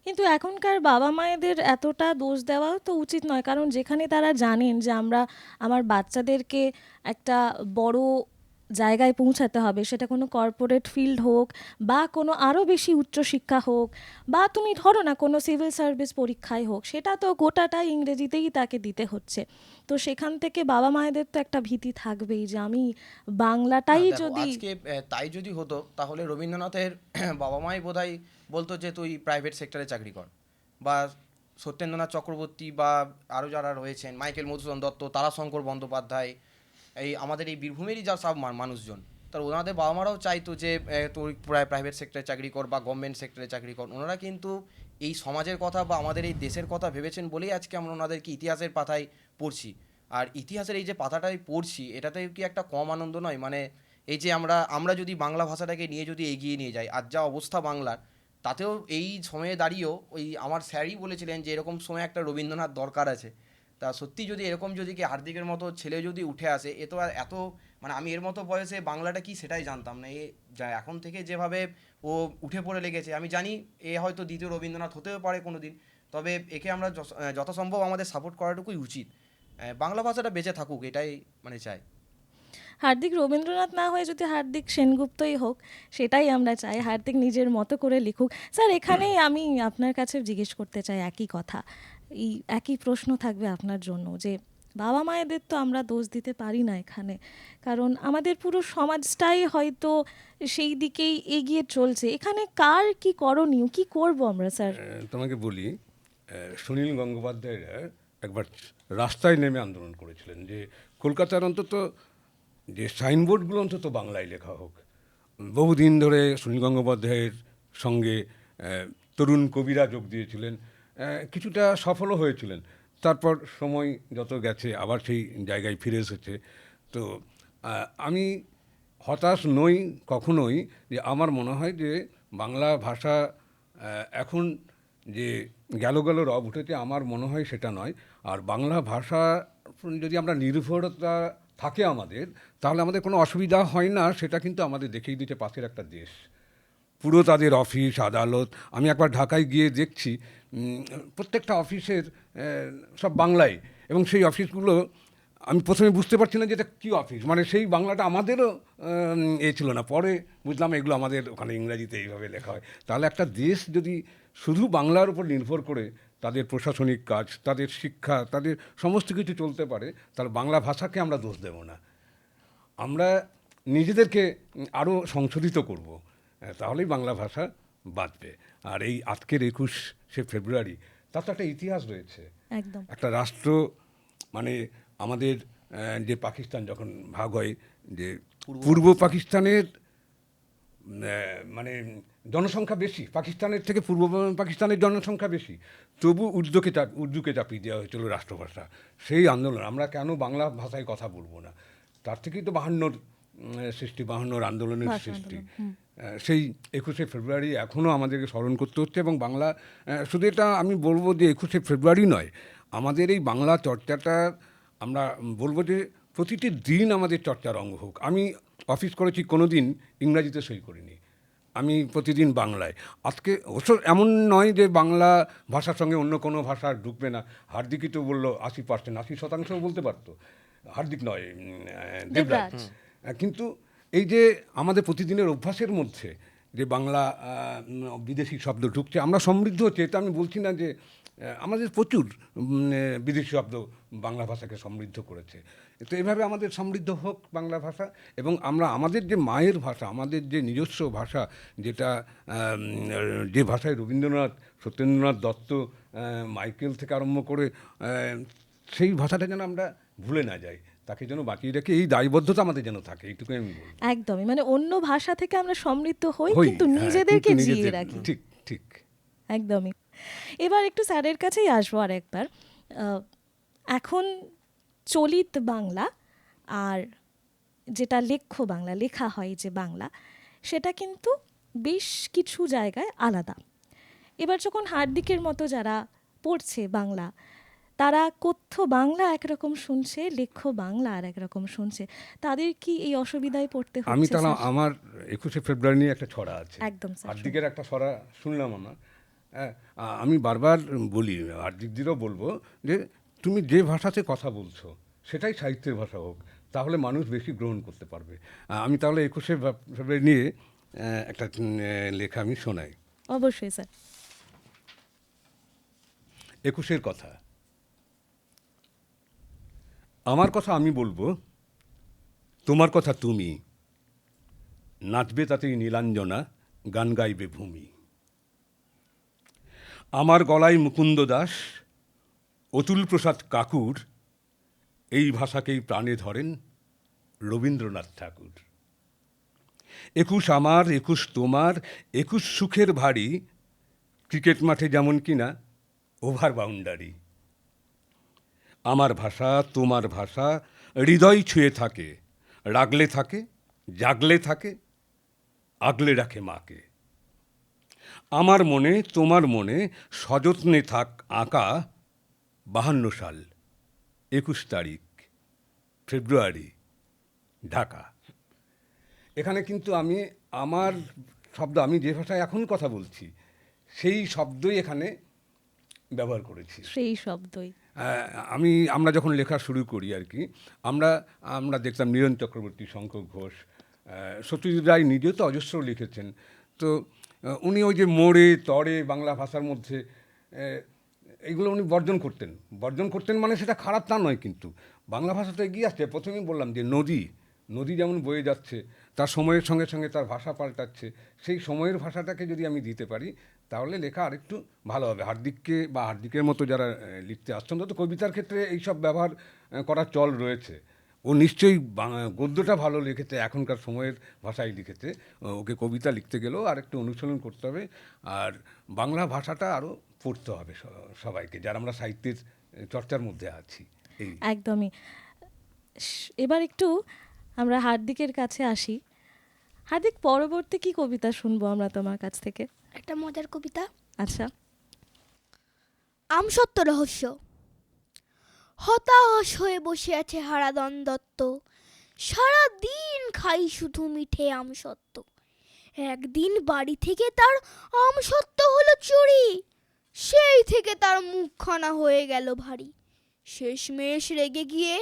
কিন্তু এখনকার বাবা মায়েদের এতটা দোষ দেওয়াও তো উচিত নয়, কারণ যেখানে তারা জানেন যে আমার বাচ্চাদেরকে একটা বড় জায়গায় পৌঁছাতে হবে, সেটা কোনো কর্পোরেট ফিল্ড হোক বা কোনো আরও বেশি উচ্চশিক্ষা হোক, বা তুমি ধরো না কোনো সিভিল সার্ভিস পরীক্ষায় হোক, সেটা তো গোটাটাই ইংরেজিতেই তাকে দিতে হচ্ছে। তো সেখান থেকে বাবা মায়েদের তো একটা ভীতি থাকবেই যে আমি বাংলাটাই দেখো, যদি আজকে তাই যদি হতো তাহলে রবীন্দ্রনাথের বাবা মাই বোধহয় বলতো যে তুই প্রাইভেট সেক্টরে চাকরি কর, বা সত্যেন্দ্রনাথ চক্রবর্তী বা আরও যারা রয়েছেন, মাইকেল মধুসূদন দত্ত, তারাশঙ্কর বন্দ্যোপাধ্যায়, এই আমাদের এই বীরভূমেরই যা সব মানুষজন, তার ওনাদের বাবা মারাও চাইতো যে তুই প্রাইভেট সেক্টরে চাকরি কর বা গভর্নমেন্ট সেক্টরে চাকরি কর। ওনারা কিন্তু এই সমাজের কথা বা আমাদের এই দেশের কথা ভেবেছেন বলেই আজকে আমরা ওনাদেরকে ইতিহাসের পাতায় পড়ছি। আর ইতিহাসের এই যে পাতাটাই পড়ছি, এটাতে কি একটা কম আনন্দ নয়? মানে এই যে আমরা যদি বাংলা ভাষাটাকে নিয়ে যদি এগিয়ে নিয়ে যাই, আর যা অবস্থা বাংলার, তাতেও এই সময়ে দাঁড়িয়েও ওই আমার স্যারই বলেছিলেন যে এরকম সময় একটা রবীন্দ্রনাথ দরকার আছে। তা সত্যি যদি এরকম যদি কি হার্দিকের মতো ছেলে যদি উঠে আসে, এ তো আর এত মানে আমি এর মতো বয়সে বাংলাটা কি সেটাই জানতাম না। এ যা এখন থেকে যেভাবে ও উঠে পড়ে লেগেছে, আমি জানি এ হয়তো দ্বিতীয় রবীন্দ্রনাথ হতেও পারে কোনো দিন। তবে একে আমরা যথাসম্ভব আমাদের সাপোর্ট করাটুকুই উচিত। বাংলা ভাষাটা বেঁচে থাকুক, এটাই মানে চাই। হার্দিক রবীন্দ্রনাথ না হয়ে যদি হার্দিক সেনগুপ্তই হোক, সেটাই আমরা চাই। হার্দিক নিজের মতো করে লিখুক। স্যার, এখানেই আমি আপনার কাছে জিজ্ঞেস করতে চাই একই কথা, এই একই প্রশ্ন থাকবে আপনার জন্য, যে বাবা মায়েদের তো আমরা দোষ দিতে পারি না এখানে, কারণ আমাদের পুরো সমাজটাই হয়তো সেই দিকেই এগিয়ে চলছে। এখানে কার কি করণীয়, কি করব আমরা স্যার? তোমাকে বলি, সুনীল গঙ্গোপাধ্যায়রা একবার রাস্তায় নেমে আন্দোলন করেছিলেন যে কলকাতার অন্তত যে সাইনবোর্ডগুলো অন্তত বাংলায় লেখা হোক। বহুদিন ধরে সুনীল গঙ্গোপাধ্যায়ের সঙ্গে তরুণ কবিরা যোগ দিয়েছিলেন, কিছুটা সফলও হয়েছিলেন। তারপর সময় যত গেছে আবার সেই জায়গায় ফিরে এসেছে। তো আমি হতাশ নই কখনোই, যে আমার মনে হয় যে বাংলা ভাষা এখন যে গেল গেল রব উঠেছে, আমার মনে হয় সেটা নয়। আর বাংলা ভাষা যদি আমরা নির্ভরতা থাকে আমাদের, তাহলে আমাদের কোনো অসুবিধা হয় না। সেটা কিন্তু আমাদের দেখিয়ে দিতে পাশের একটা দেশ, পুরো তাদের অফিস আদালত। আমি একবার ঢাকায় গিয়ে দেখছি প্রত্যেকটা অফিসের সব বাংলায়, এবং সেই অফিসগুলো আমি প্রথমে বুঝতে পারছি না যে এটা কী অফিস, মানে সেই বাংলাটা আমাদেরও ছিল না। পরে বুঝলাম এগুলো আমাদের ওখানে ইংরাজিতে এইভাবে লেখা হয়। তাহলে একটা দেশ যদি শুধু বাংলার উপর নির্ভর করে তাদের প্রশাসনিক কাজ, তাদের শিক্ষা, তাদের সমস্ত কিছু চলতে পারে, তাহলে বাংলা ভাষাকে আমরা দোষ দেব না। আমরা নিজেদেরকে আরও সংশোধিত করব, তাহলেই বাংলা ভাষা বাঁচবে। আর এই আজকের 21শে ফেব্রুয়ারি, তার তো একটা ইতিহাস রয়েছে। একদম। একটা রাষ্ট্র মানে আমাদের যে পাকিস্তান যখন ভাগ হয়, যে পূর্ব পাকিস্তানের মানে জনসংখ্যা বেশি, পাকিস্তানের থেকে পূর্ব পাকিস্তানের জনসংখ্যা বেশি, তবু উর্দুকে চাপিয়ে দেওয়া হয়েছিল রাষ্ট্রভাষা। সেই আন্দোলন, আমরা কেন বাংলা ভাষায় কথা বলবো না, তার থেকেই তো 52 আন্দোলনের সৃষ্টি। সেই 21শে ফেব্রুয়ারি এখনও আমাদেরকে স্মরণ করতে হচ্ছে। এবং বাংলা শুধু এটা আমি বলবো যে 21শে ফেব্রুয়ারি নয়, আমাদের এই বাংলা চর্চাটা আমরা বলবো যে প্রতিটি দিন আমাদের চর্চার অঙ্গ হোক। আমি অফিস করেছি, কোনো দিন ইংরাজিতে সই করিনি, আমি প্রতিদিন বাংলায়। আজকে অবশ্য এমন নয় যে বাংলা ভাষার সঙ্গে অন্য কোনো ভাষা ঢুকবে না। হার্দিকই তো বললো 80%, 80% বলতে পারতো। হার্দিক নয়, দেবরাজ। কিন্তু এই যে আমাদের প্রতিদিনের অভ্যাসের মধ্যে যে বাংলা বিদেশি শব্দ ঢুকছে, আমরা সমৃদ্ধ হচ্ছে, এটা আমি বলছি না যে আমাদের প্রচুর বিদেশি শব্দ বাংলা ভাষাকে সমৃদ্ধ করেছে। তো এভাবে আমাদের সমৃদ্ধ হোক বাংলা ভাষা, এবং আমরা আমাদের যে মায়ের ভাষা, আমাদের যে নিজস্ব ভাষা, যেটা যে ভাষায় রবীন্দ্রনাথ, সত্যেন্দ্রনাথ দত্ত, মাইকেল থেকে আরম্ভ করে সেই ভাষাটা যেন আমরা ভুলে না যাই, তাকে যেন বাঁচিয়ে রেখে এই দায়বদ্ধতা আমাদের যেন থাকে, এইটুকুই আমি বলবো। একদমই, মানে অন্য ভাষা থেকে আমরা সমৃদ্ধ হই হই, কিন্তু হ্যাঁ, নিজেদেরকে কিন্তু জিয়ে নিজেদের- রাখি। ঠিক ঠিক। একদমই। এবার একটু স্যারের কাছেই আসবো আর একবার। এখন চলিত বাংলা আর যেটা লেখ্য বাংলা, লেখা হয় যে বাংলা, সেটা কিন্তু বেশ কিছু জায়গায় আলাদা। এবার যখন হার্দিকের মতো যারা পড়ছে বাংলা, তারা কথ্য বাংলা একরকম শুনছে, লেখ্য বাংলা আর একরকম শুনছে, তাদের কি এই অসুবিধায় পড়তে আমি হচ্ছে তাহলে স্যার? আমার 21শে ফেব্রুয়ারি নিয়ে একটা ছড়া আছে, একদম স্যার, হার্দিকের একটা ছড়া শুনলাম আমার। হ্যাঁ, আমি বারবার বলি, হার্দিকদেরও বলবো, যে তুমি যে ভাষাতে কথা বলছো সেটাই সাহিত্যের ভাষা হোক, তাহলে মানুষ বেশি গ্রহণ করতে পারবে। আমি তাহলে 21শে ফেব্রুয়ারি নিয়ে একটা লেখা আমি শোনাই। অবশ্যই স্যার। 21-এর কথা। আমার কথা আমি বলবো, তোমার কথা তুমি, নাচবে তাতেই নীলাঞ্জনা, গান গাইবে ভূমি। আমার গলায় মুকুন্দ দাস, অতুল প্রসাদ কাকুর, এই ভাষাকেই প্রাণে ধরেন রবীন্দ্রনাথ ঠাকুর। 21 আমার, 21 তোমার, 21 সুখের ভারী, ক্রিকেট মাঠে যেমন কিনা ওভার বাউন্ডারি। আমার ভাষা তোমার ভাষা, হৃদয় ছুঁয়ে থাকে, রাগলে থাকে, জাগলে থাকে, আগলে রাখে মাকে। আমার মনে তোমার মনে সযত্নে থাক আঁকা 52 সাল, 21 তারিখ, ফেব্রুয়ারি, ঢাকা। এখানে কিন্তু আমি আমার শব্দ, আমি যে ভাষায় এখন কথা বলছি সেই শব্দই এখানে ব্যবহার করেছি। সেই শব্দই। আমরা যখন লেখা শুরু করি আর কি, আমরা দেখতাম নীরেন চক্রবর্তী, শঙ্কর ঘোষ, সত্যজিৎ রায় নিজেও তো অজস্র লিখেছেন। তো উনি ওই যে মোড়ে তরে বাংলা ভাষার মধ্যে এইগুলো উনি বর্জন করতেন, মানে সেটা খারাপ তা নয়, কিন্তু বাংলা ভাষা তো এগিয়ে আসছে। প্রথমেই বললাম যে নদী যেমন বয়ে যাচ্ছে, তার সময়ের সঙ্গে সঙ্গে তার ভাষা পাল্টাচ্ছে, সেই সময়ের ভাষাটাকে যদি আমি দিতে পারি তাহলে লেখা আরেকটু ভালো হবে। হার্দিকের মতো যারা লিখতে আসছেন, তো কবিতার ক্ষেত্রে এইসব ব্যবহার করার চল রয়েছে। ও নিশ্চয়ই গদ্যটা ভালো লিখেছে, এখনকার সময়ের ভাষায় লিখেছে। ওকে কবিতা লিখতে গেলেও আর একটু অনুশীলন করতে হবে, আর বাংলা ভাষাটা আরও পড়তে হবে সবাইকে, যারা আমরা সাহিত্যের চর্চার মধ্যে আছি। এই একদমই। এবার একটু আমরা হার্দিকের কাছে আসি। হার্দিক, পরবর্তী কি কবিতা শুনবো আমরা তোমার কাছ থেকে? একটা মজার কবিতা, আচ্ছা। আমসত্ত্ব রহস্য। হতাশ হয়ে বসে আছে হারাধন দত্ত, সারা দিন খাই শুধু মিঠে আমসত্ত্ব। একদিন বাড়ি থেকে তার আমসত্ত্ব হলো চুরি, সেই থেকে তার মুখখানা হয়ে গেল ভারী। শেষমেশ রেগে গিয়ে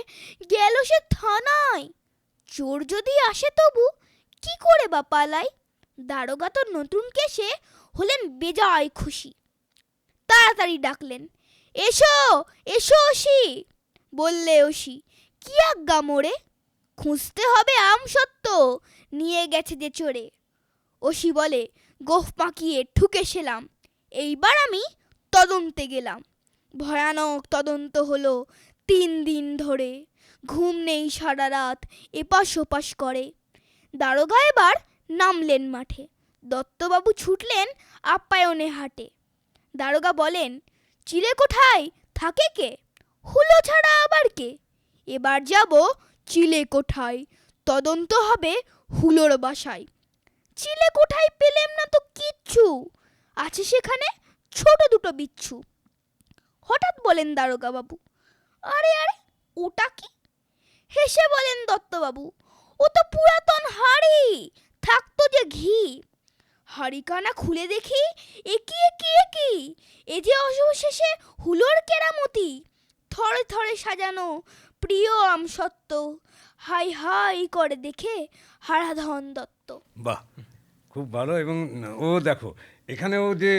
গেল সে থানায়, চোর যদি আসে তবু কি করে বা পালায়। দারোগা তো নতুন কেসে হলেন বেজায় খুশি, তাড়াতাড়ি ডাকলেন, এসো এসো ওসি। বললে ওসি, কি আজ্ঞা মোরে? খুঁজতে হবে আমসত্ত্ব, নিয়ে গেছে যে চোরে। ওসি বলে, গোফ পাকিয়ে ঠুকে সেলাম, এইবার আমি তদন্তে গেলাম। ভয়ানক তদন্ত হলো 3 দিন ধরে, ঘুম নেই সারা রাত, এপাশ ওপাশ করে। দারোগা এবার নামলেন মাঠে, দত্তবাবু ছুটলেন আপ্যায়নে হাটে। দারোগা বলেন, চিলে কোঠায় থাকে কে? হুলো ছাড়া আবার কে? এবার যাব চিলে কোঠায়, তদন্ত হবে হুলোর বাসায়। চিলে কোঠায় পেলেম না তো কিচ্ছু, আছে সেখানে ছোট দুটো বিচ্ছু। হঠাৎ বলেন দারোগা বাবু, আরে আরে ওটা কি? হেসে বলেন দত্তবাবু, ও তো পুরাতন হাড়ি, থাকতো যে ঘি। হাড়িখানা খুলে দেখি, একি এ যে অবশেষে হুলোর কেরামতি। থরে থরে সাজানো প্রিয় আমসত্ত্ব, হাই হাই করে দেখে হারাধন দত্ত। বাহ, খুব ভালো। এবং ও দেখো, এখানে ও যে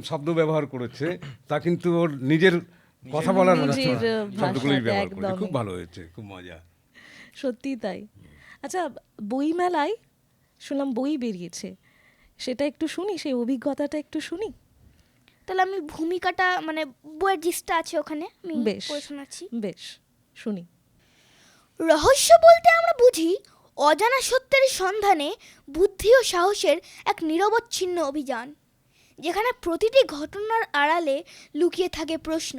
শব্দ ব্যবহার করেছে তা কিন্তু ওর নিজের কথা বলার নিজের শব্দগুলোই ভাষাতে ব্যবহার করি, খুব একদমই। ভালো হয়েছে, খুব মজা। সত্যি তাই। আচ্ছা, বইমেলায় শুনলাম বই বেরিয়েছে, সেটা একটু শুনি, সেই অভিজ্ঞতাটা একটু শুনি। তাহলে আমি ভূমিকাটা মানে বইয়ের জিসটা আছে ওখানে আমি বেশ। পড়ে শোনাচ্ছি। বেশ, শুনি। রহস্য বলতে আমরা বুঝি অজানা সত্যের সন্ধানে বুদ্ধি ও সাহসের এক নিরবচ্ছিন্ন অভিযান, যেখানে প্রতিটি ঘটনার আড়ালে লুকিয়ে থাকে প্রশ্ন,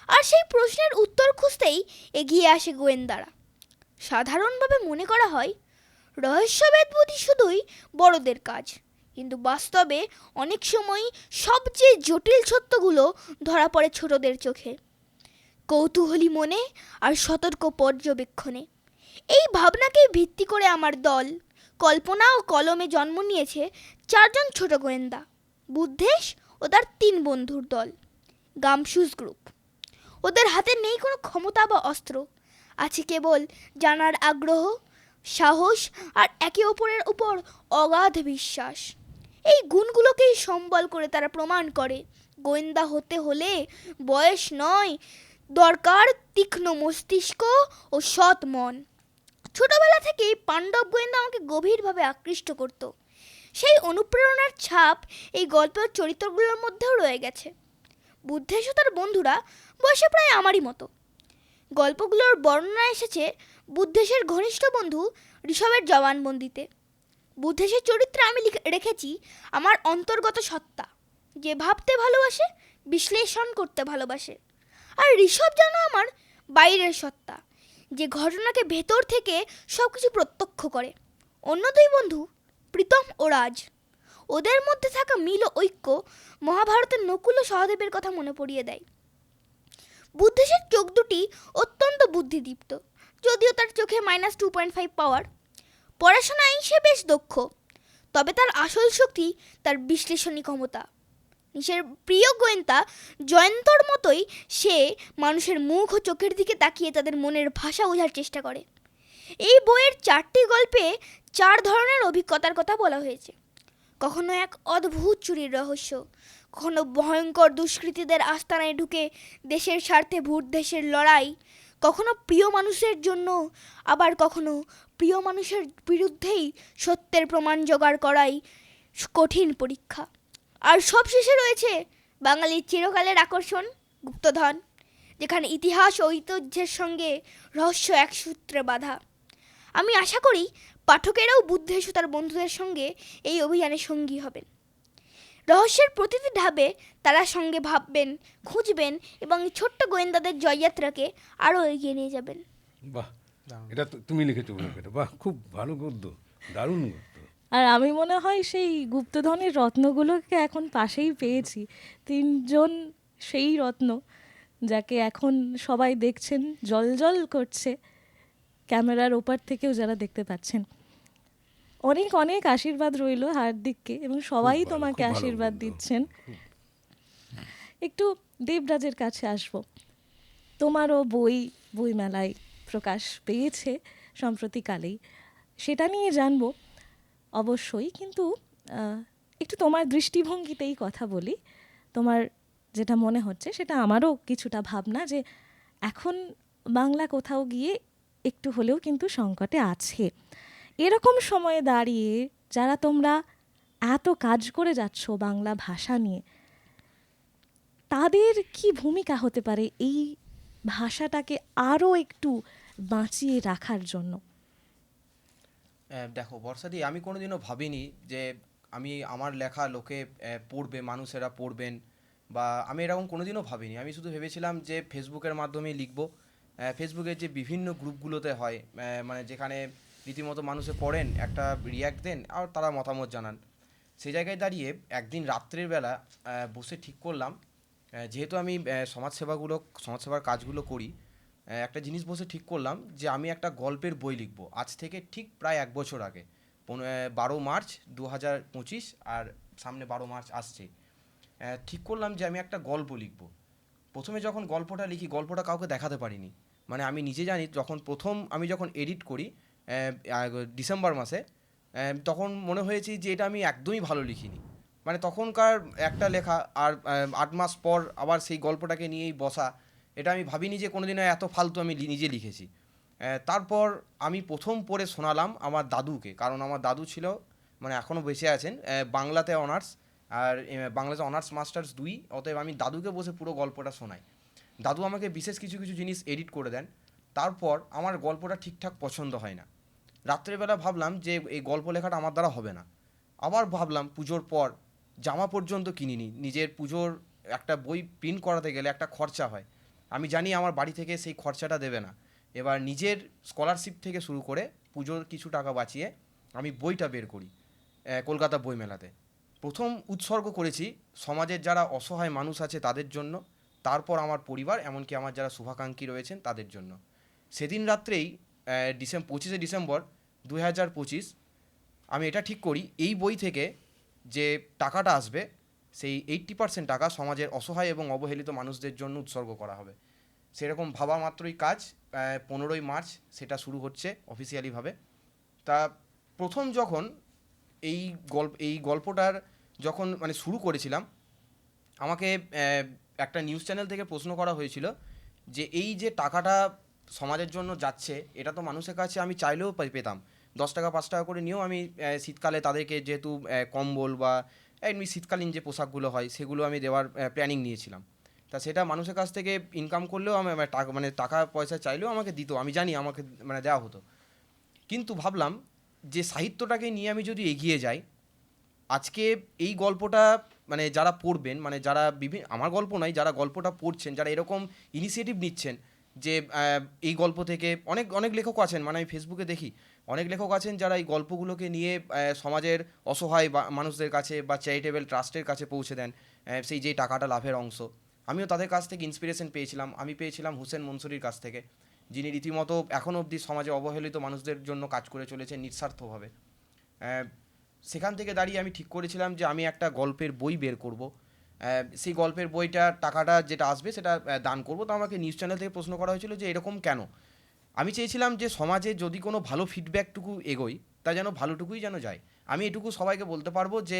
আর সেই প্রশ্নের উত্তর খুঁজতেই এগিয়ে আসে গোয়েন্দারা। সাধারণভাবে মনে করা হয় রহস্যভেদ বুঝি শুধুই বড়দের কাজ, কিন্তু বাস্তবে অনেক সময় সবচেয়ে জটিল সত্যগুলো ধরা পড়ে ছোটদের চোখে, কৌতূহলী মনে আর সতর্ক পর্যবেক্ষণে। এই ভাবনাকেই ভিত্তি করে আমার দল কল্পনা ও কলমে জন্ম নিয়েছে 4 জন ছোট গোয়েন্দা, বুদ্ধেশ ও তার 3 বন্ধুর দল, গামশুস গ্রুপ। ওদের হাতে নেই কোনো ক্ষমতা বা অস্ত্র, আছে কেবল জানার আগ্রহ, সাহস আর একে অপরের উপর অগাধ বিশ্বাস। এই গুণগুলোকেই সম্বল করে তারা প্রমাণ করে গোয়েন্দা হতে হলে বয়স নয়, দরকার তীক্ষ্ণ মস্তিষ্ক ও সৎ মন। ছোটবেলা থেকেই পাণ্ডব গোয়েন্দা আমাকে গভীরভাবে আকৃষ্ট করত। সেই অনুপ্রেরণার ছাপ এই গল্পের চরিত্রগুলোর মধ্যেও রয়ে গেছে। বুদ্ধেশ ও তার বন্ধুরা বয়সে প্রায় আমারই মতো। গল্পগুলোর বর্ণনা এসেছে বুদ্ধেশের ঘনিষ্ঠ বন্ধু ঋষভের জবানবন্দিতে। বুদ্ধেশের চরিত্রে আমি রেখেছি আমার অন্তর্গত সত্তা, যে ভাবতে ভালোবাসে, বিশ্লেষণ করতে ভালোবাসে। আর ঋষভ যেন আমার বাইরের সত্তা, যে ঘটনাকে ভেতর থেকে সব কিছু প্রত্যক্ষ করে। অন্য 2 বন্ধু প্রীতম ও রাজ, ওদের মধ্যে থাকা মিল ও ঐক্য মহাভারতের নকুল ও সহদেবের কথা মনে পড়িয়ে দেয়। বুদ্ধেশের চোখ দুটি অত্যন্ত বুদ্ধিদীপ্ত, যদিও তার চোখে -2.5 পাওয়ার। পড়াশোনায় সে বেশ দক্ষ, তবে তার আসল শক্তি তার বিশ্লেষণী ক্ষমতা। নিজের প্রিয় গোয়েন্দা জয়ন্তর মতোই সে মানুষের মুখ ও চোখের দিকে তাকিয়ে তাদের মনের ভাষা বোঝার চেষ্টা করে। এই বইয়ের 4টি গল্পে 4 ধরনের অভিজ্ঞতার কথা বলা হয়েছে। কখনো এক অদ্ভুত চুরির রহস্য, কখনো ভয়ঙ্কর দুষ্কৃতীদের আস্তানায় ঢুকে দেশের স্বার্থে ভূত দেশের লড়াই, কখনো প্রিয় মানুষের জন্য, আবার কখনো প্রিয় মানুষের বিরুদ্ধেই সত্যের প্রমাণ জোগাড় করাই কঠিন পরীক্ষা। আর সবশেষে রয়েছে বাঙালির চিরকালের আকর্ষণ গুপ্তধন, যেখানে ইতিহাস ও ঐতিহ্যের সঙ্গে রহস্য এক সূত্রে বাঁধা। আমি আশা করি পাঠকেরাও বুদ্ধেশ ও তার বন্ধুদের সঙ্গে এই অভিযানে সঙ্গী হবেন। রহস্যের প্রতিটি ধাপে তারা সঙ্গে ভাববেন, খুঁজবেন এবং ছোট্ট গোয়েন্দাদের জয়যাত্রাকে আরও এগিয়ে নিয়ে যাবেন। বাহ, এটা তুমি লিখেছো মনে করে, বাহ, খুব ভালো গদ্য, দারুণ গদ্য। আর আমি মনে হয় সেই গুপ্তধনের রত্নগুলোকে এখন পাশেই পেয়েছি, 3 জন সেই রত্ন, যাকে এখন সবাই দেখছেন, জলজল করছে ক্যামেরার ওপার থেকেও যারা দেখতে পাচ্ছেন। অনেক অনেক আশীর্বাদ রইল হার্দিককে, এবং সবাই খুব ভালো, তোমাকে খুব ভালো আশীর্বাদ গদ্য। দিচ্ছেন। একটু দেবরাজের কাছে আসবো। তোমারও বইমেলায় প্রকাশ পেয়েছে সম্প্রতিকালেই, সেটা নিয়ে জানবো অবশ্যই, কিন্তু একটু তোমার দৃষ্টিভঙ্গিতেই কথা বলি। তোমার যেটা মনে হচ্ছে সেটা আমারও কিছুটা ভাবনা, যে এখন বাংলা কোথাও গিয়ে একটু হলেও কিন্তু সংকটে আছে। এরকম সময়ে দাঁড়িয়ে যারা তোমরা এত কাজ করে যাচ্ছ বাংলা ভাষা নিয়ে, তাদের কি ভূমিকা হতে পারে এই ভাষাটাকে আরও একটু বাঁচিয়ে রাখার জন্য? দেখো বর্ষাদি, আমি কোনোদিনও ভাবিনি যে আমি আমার লেখা লোকে পড়বে, মানুষেরা পড়বেন, বা আমি এরকম কোনোদিনও ভাবিনি। আমি শুধু ভেবেছিলাম যে ফেসবুকের মাধ্যমে লিখব। ফেসবুকের যে বিভিন্ন গ্রুপগুলোতে হয়, মানে যেখানে রীতিমতো মানুষে পড়েন, একটা রিয়্যাক্ট দেন আর তারা মতামত জানান, সেই জায়গায় দাঁড়িয়ে একদিন রাত্রের বেলা বসে ঠিক করলাম, যেহেতু আমি সমাজসেবার কাজগুলো করি, একটা জিনিস বসে ঠিক করলাম যে আমি একটা গল্পের বই লিখব। আজ থেকে ঠিক প্রায় 1 বছর আগে, 12 মার্চ 2025, আর সামনে 12 মার্চ আসছে। ঠিক করলাম যে আমি একটা গল্প লিখব। প্রথমে যখন গল্পটা লিখি, গল্পটা কাউকে দেখাতে পারিনি। মানে আমি নিজে জানি, আমি যখন এডিট করি ডিসেম্বর মাসে, তখন মনে হয়েছে যে এটা আমি একদমই ভালো লিখিনি। মানে তখনকার একটা লেখা, আর 8 মাস পর আবার সেই গল্পটাকে নিয়েই বসা, এটা আমি ভাবিনি যে কোনোদিনও এত ফালতু আমি নিজে লিখেছি। তারপর আমি প্রথম পড়ে শোনালাম আমার দাদুকে, কারণ আমার দাদু ছিল, মানে এখনও বেঁচে আছেন, বাংলাতে অনার্স, আর বাংলাতে অনার্স মাস্টার্স 2, অতএব আমি দাদুকে বসে পুরো গল্পটা শোনাই। দাদু আমাকে বিশেষ কিছু কিছু জিনিস এডিট করে দেন। তারপর আমার গল্পটা ঠিকঠাক পছন্দ হয় না। রাত্রেবেলা ভাবলাম যে এই গল্প লেখাটা আমার দ্বারা হবে না। আবার ভাবলাম পুজোর পর জামা পর্যন্ত কিনিনি, নিজের পুজোর একটা বই প্রিন্ট করাতে গেলে একটা খরচা হয়, আমি জানি আমার বাড়ি থেকে সেই খরচাটা দেবে না। এবার নিজের স্কলারশিপ থেকে শুরু করে পুজোর কিছু টাকা বাঁচিয়ে আমি বইটা বের করি কলকাতা বইমেলাতে। প্রথম উৎসর্গ করেছি সমাজের যারা অসহায় মানুষ আছে তাদের জন্য, তারপর আমার পরিবার, এমনকি আমার যারা শুভাকাঙ্ক্ষী রয়েছেন তাদের জন্য। সেদিন রাত্রেই 25শে ডিসেম্বর 2025 আমি এটা ঠিক করি, এই বই থেকে যে টাকাটা আসবে সেই 80% টাকা সমাজের অসহায় এবং অবহেলিত মানুষদের জন্য উৎসর্গ করা হবে। সেরকম ভাবা মাত্রই কাজ, 15ই মার্চ সেটা শুরু হচ্ছে অফিসিয়ালিভাবে। তা প্রথম যখন এই গল্পটার যখন মানে শুরু করেছিলাম, আমাকে একটা নিউজ চ্যানেল থেকে প্রশ্ন করা হয়েছিল যে এই যে টাকাটা সমাজের জন্য যাচ্ছে, এটা তো মানুষের কাছে আমি চাইলেও পেতাম, 10 টাকা 5 টাকা করে নিয়েও আমি শীতকালে তাদেরকে যেহেতু কম্বল বা এমনি শীতকালীন যে পোশাকগুলো হয় সেগুলো আমি দেওয়ার প্ল্যানিং নিয়েছিলাম। তা সেটা মানুষের কাছ থেকে ইনকাম করলেও আমি টাকা মানে টাকা পয়সা চাইলেও আমাকে দিত, আমি জানি আমাকে মানে দেওয়া হতো। কিন্তু ভাবলাম যে সাহিত্যটাকে নিয়ে আমি যদি এগিয়ে যাই, আজকে এই গল্পটা মানে যারা পড়বেন, মানে যারা আমার গল্প নয়, যারা গল্পটা পড়ছেন, যারা এরকম ইনিশিয়েটিভ নিচ্ছেন যে এই গল্প থেকে অনেক অনেক লেখক আছেন, মানে আমি ফেসবুকে দেখি অনেক লেখক আছেন যারা এই গল্পগুলোকে নিয়ে সমাজের অসহায় বা মানুষদের কাছে বা চ্যারিটেবল ট্রাস্টের কাছে পৌঁছে দেন, সেই যেই টাকাটা লাভের অংশ। আমিও তাদের কাছ থেকে ইন্সপিরেশন পেয়েছিলাম। আমি পেয়েছিলাম হুসেন মনসুরির কাছ থেকে, যিনি রীতিমতো এখনও অবধি সমাজে অবহেলিত মানুষদের জন্য কাজ করে চলেছেন নিঃস্বার্থভাবে। সেখান থেকে দাঁড়িয়ে আমি ঠিক করেছিলাম যে আমি একটা গল্পের বই বের করব, সেই গল্পের বইটার টাকাটা যেটা আসবে সেটা দান করব। তো আমাকে নিউজ চ্যানেল থেকে প্রশ্ন করা হয়েছিল যে এরকম কেন। আমি চেয়েছিলাম যে সমাজে যদি কোনো ভালো ফিডব্যাকটুকু এগোই, তা যেন ভালোটুকুই যেন যায়। আমি এটুকু সবাইকে বলতে পারবো যে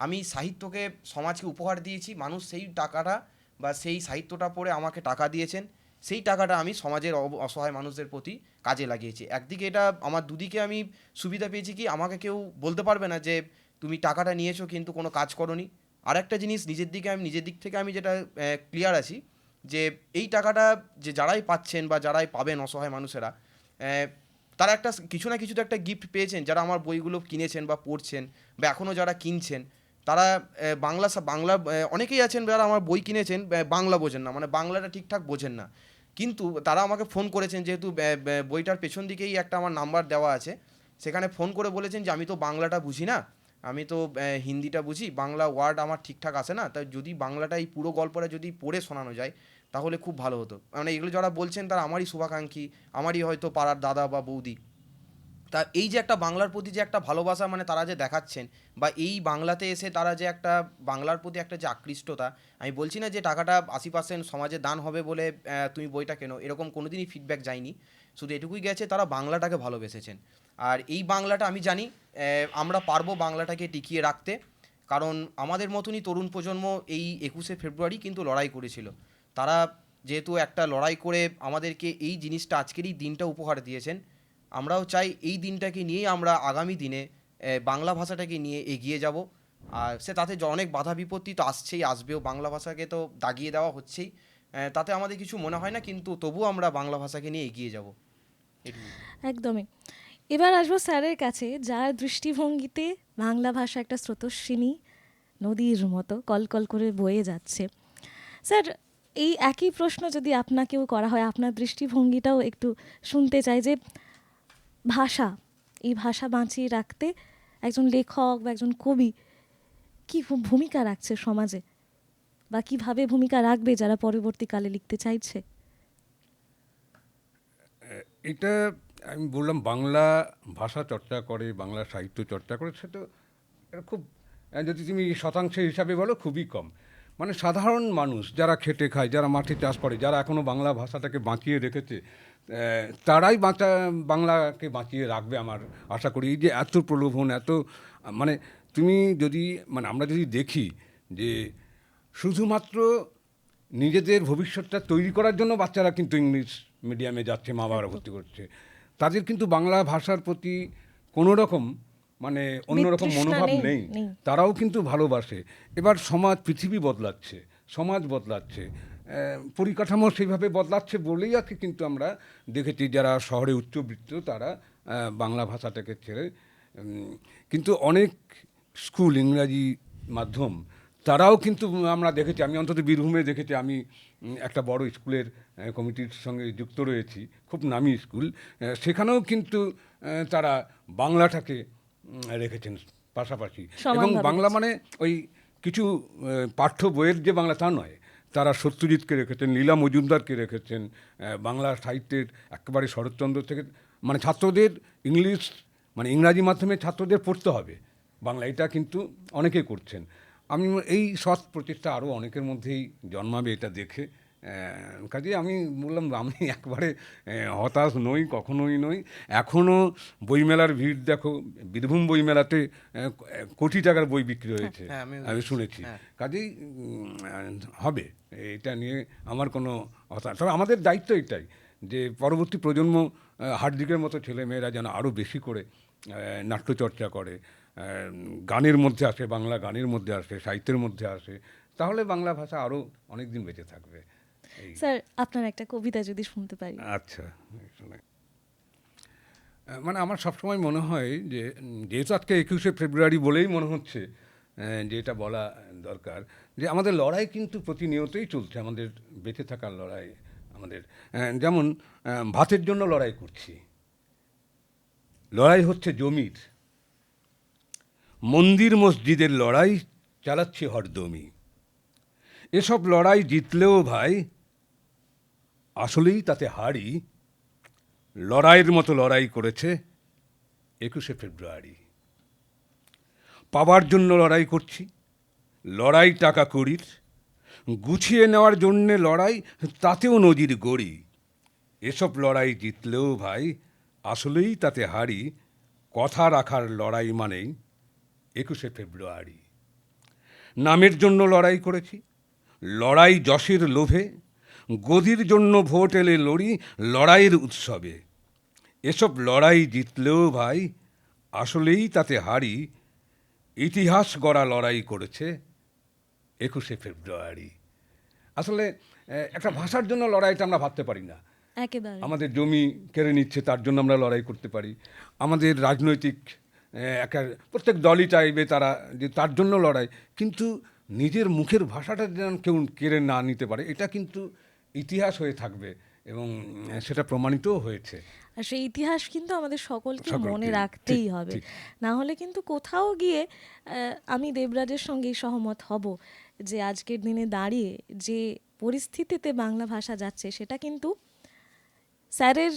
আমি সাহিত্যকে সমাজকে উপহার দিয়েছি, মানুষ সেই টাকাটা বা সেই সাহিত্যটা পড়ে আমাকে টাকা দিয়েছেন, সেই টাকাটা আমি সমাজের অসহায় মানুষদের প্রতি কাজে লাগিয়েছি। একদিকে এটা আমার দুদিকে আমি সুবিধা পেয়েছি, কি আমাকে কেউ বলতে পারবে না যে তুমি টাকাটা নিয়েছো কিন্তু কোনো কাজ করোনি। আর একটা জিনিস নিজের দিক থেকে আমি যেটা ক্লিয়ার আছি যে এই টাকাটা যে যারাই পাচ্ছেন বা যারাই পাবেন অসহায় মানুষেরা, তারা একটা কিছু না কিছু তো একটা গিফট পেয়েছেন। যারা আমার বইগুলো কিনেছেন বা পড়ছেন বা এখনও যারা কিনছেন, তারা বাংলা অনেকেই আছেন যারা আমার বই কিনেছেন, বাংলা বোঝেন না, মানে বাংলাটা ঠিকঠাক বোঝেন না, কিন্তু তারা আমাকে ফোন করেছেন, যেহেতু বইটার পেছন দিকেই একটা আমার নাম্বার দেওয়া আছে, সেখানে ফোন করে বলেছেন যে আমি তো বাংলাটা বুঝি না, আমি তো হিন্দিটা বুঝি, বাংলা ওয়ার্ড আমার ঠিকঠাক আসে না, তাই যদি বাংলাটা এই পুরো গল্পটা যদি পড়ে শোনানো যায় তাহলে খুব ভালো হতো। মানে এগুলো যারা বলছেন তারা আমারই শুভাকাঙ্ক্ষী, আমারই হয়তো পাড়ার দাদা বা বৌদি। তা এই যে একটা বাংলার প্রতি যে একটা ভালোবাসা মানে তারা যে দেখাচ্ছেন, বা এই বাংলাতে এসে তারা যে একটা বাংলার প্রতি একটা যে আকৃষ্টতা, আমি বলছি না যে টাকাটা 80% সমাজে দান হবে বলে তুমি বইটা কেনো, এরকম কোনোদিনই ফিডব্যাক যায়নি। শুধু এটুকুই গেছে তারা বাংলাটাকে ভালোবেসেছেন। আর এই বাংলাটা আমি জানি আমরা পারবো বাংলাটাকে টিকিয়ে রাখতে, কারণ আমাদের মতনই তরুণ প্রজন্ম এই 21শে ফেব্রুয়ারি কিন্তু লড়াই করেছিল। তারা যেহেতু একটা লড়াই করে আমাদেরকে এই জিনিসটা, আজকের এই দিনটা উপহার দিয়েছেন, আমরাও চাই এই দিনটাকে নিয়েই আমরা আগামী দিনে বাংলা ভাষাটাকে নিয়ে এগিয়ে যাব। আর সে তাতে অনেক বাধা বিপত্তি তো আসছেই, আসবেও, বাংলা ভাষাকে তো দাগিয়ে দেওয়া হচ্ছেই, তাতে আমাদের কিছু মনে হয় না, কিন্তু তবুও আমরা বাংলা ভাষাকে নিয়ে এগিয়ে যাব, এটুকু। একদমই। এবার আসবো স্যারের কাছে, যার দৃষ্টিভঙ্গিতে বাংলা ভাষা একটা স্রোতস্বিনী নদীর মতো কলকল করে বয়ে যাচ্ছে। স্যার, এই একই প্রশ্ন যদি আপনাকেও করা হয়, আপনার দৃষ্টিভঙ্গিটাও একটু শুনতে চাই, যে ভাষা, এই ভাষা বাঁচিয়ে রাখতে একজন লেখক বা একজন কবি কী ভূমিকা রাখছে সমাজে, বা কীভাবে ভূমিকা রাখবে যারা পরবর্তীকালে লিখতে চাইছে? এটা আমি বললাম বাংলা ভাষা চর্চা করে, বাংলা সাহিত্য চর্চা করে, সেটা এটা খুব, যদি তুমি শতাংশ হিসাবে বলো, খুবই কম। মানে সাধারণ মানুষ যারা খেটে খায়, যারা মাঠে চাষ করে, যারা এখনও বাংলা ভাষাটাকে বাঁচিয়ে রেখেছে, তারাই বাংলাকে বাঁচিয়ে রাখবে আমার আশা করি। এই যে এত প্রলোভন, এত মানে তুমি যদি আমরা যদি দেখি যে শুধুমাত্র নিজেদের ভবিষ্যৎটা তৈরি করার জন্য বাচ্চারা কিন্তু ইংলিশ মিডিয়ামে যাচ্ছে, মা বাবারা ভর্তি করছে। তাদের কিন্তু বাংলা ভাষার প্রতি কোনো রকম মানে অন্যরকম বিতৃষ্ণা মনোভাব নেই, নেই। তারাও কিন্তু ভালোবাসে। এবার পৃথিবী বদলাচ্ছে, সমাজ বদলাচ্ছে, পরিকাঠামো সেইভাবে বদলাচ্ছে বলেই আজকে কিন্তু আমরা দেখেছি যারা শহরে উচ্চবিত্ত তারা বাংলা ভাষাটাকে ছেড়ে কিন্তু অনেক স্কুল ইংরাজি মাধ্যম তারাও কিন্তু আমরা দেখেছি, আমি অন্তত বীরভূমে দেখেছি, আমি একটা বড় স্কুলের কমিটির সঙ্গে যুক্ত রয়েছি, খুব নামি স্কুল, সেখানেও কিন্তু তারা বাংলাটাকে রেখেছেন পাশাপাশি। এবং সমানভাবে বাংলা মানে ওই কিছু পাঠ্য বইয়ের যে বাংলা তা নয়, তারা সত্যজিৎকে রেখেছেন, লীলা মজুমদারকে রেখেছেন, বাংলা সাহিত্যের একেবারে শরৎচন্দ্র থেকে, মানে ছাত্রদের ইংলিশ মানে ইংরাজি মাধ্যমে ছাত্রদের পড়তে হবে বাংলা, এটা কিন্তু অনেকে করছেন। আমি এই সৎ প্রচেষ্টা আরও অনেকের মধ্যেই জন্মাবে এটা দেখে, কাজে আমি বললাম আমি একবারে হতাশ নই, কখনোই নই। এখনও বইমেলার ভিড় দেখো, বীরভূম বইমেলাতে কোটি টাকার বই বিক্রি হয়েছে, হ্যাঁ, আমি শুনেছি। হ্যাঁ। কাজেই হবে, এটা নিয়ে আমার কোনো হতাশ। তবে আমাদের দায়িত্ব এটাই যে পরবর্তী প্রজন্ম হার্দিকের মতো ছেলেমেয়েরা যেন আরও বেশি করে নাট্যচর্চা করে, গানের মধ্যে আসে, বাংলা গানের মধ্যে আসে, সাহিত্যের মধ্যে আসে, তাহলে বাংলা ভাষা আরও অনেক দিন বেঁচে থাকবে। স্যার আপনার একটা কবিতা যদি শুনতে পারি। আচ্ছা, শোনাই। মানে আমার সবসময় মনে হয় যে যেহেতু আজকে 21শে ফেব্রুয়ারি বলেই মনে হচ্ছে যে এটা বলা দরকার, যে আমাদের লড়াই কিন্তু প্রতিনিয়তই চলছে, আমাদের বেঁচে থাকার লড়াই। আমাদের যেমন ভাতের জন্য লড়াই করছি, লড়াই হচ্ছে জমির, মন্দির মসজিদের লড়াই চালাচ্ছি হরদমি। এসব লড়াই জিতলেও ভাই আসলেই তাতে হারি, লড়াইয়ের মতো লড়াই করেছে 21শে ফেব্রুয়ারি। পাওয়ার জন্য লড়াই করছি, লড়াই টাকা কড়ির, গুছিয়ে নেওয়ার জন্যে লড়াই, তাতেও নজির গড়ি। এসব লড়াই জিতলেও ভাই আসলেই তাতে হারি, কথা রাখার লড়াই মানেই 21শে ফেব্রুয়ারি। নামের জন্য লড়াই করেছি, লড়াই যশের লোভে, গদির জন্য ভোট এলে লড়ি লড়াইয়ের উৎসবে। এসব লড়াই জিতলেও ভাই আসলেই তাতে হারি, ইতিহাস গড়া লড়াই করেছে 21শে ফেব্রুয়ারি। আসলে একটা ভাষার জন্য লড়াইটা আমরা ভাবতে পারি না, একেবারে আমাদের জমি কেড়ে নিচ্ছে তার জন্য আমরা লড়াই করতে পারি, আমাদের রাজনৈতিক প্রত্যেক দলই চাইবে তারা যে তার জন্য লড়াই, কিন্তু নিজের মুখের ভাষাটা যেন কেউ কেড়ে না নিতে পারে, এটা কিন্তু ইতিহাস হয়ে থাকবে এবং সেটা প্রমাণিতও হয়েছে। আর সেই ইতিহাস কিন্তু আমাদের সকলকে সকলকে, মনে রাখতেই ঠিক, হবে, ঠিক। না হলে কিন্তু কোথাও গিয়ে আমি দেবরাজের সঙ্গেই সহমত হব যে আজকের দিনে দাঁড়িয়ে যে পরিস্থিতিতে বাংলা ভাষা যাচ্ছে সেটা কিন্তু স্যারের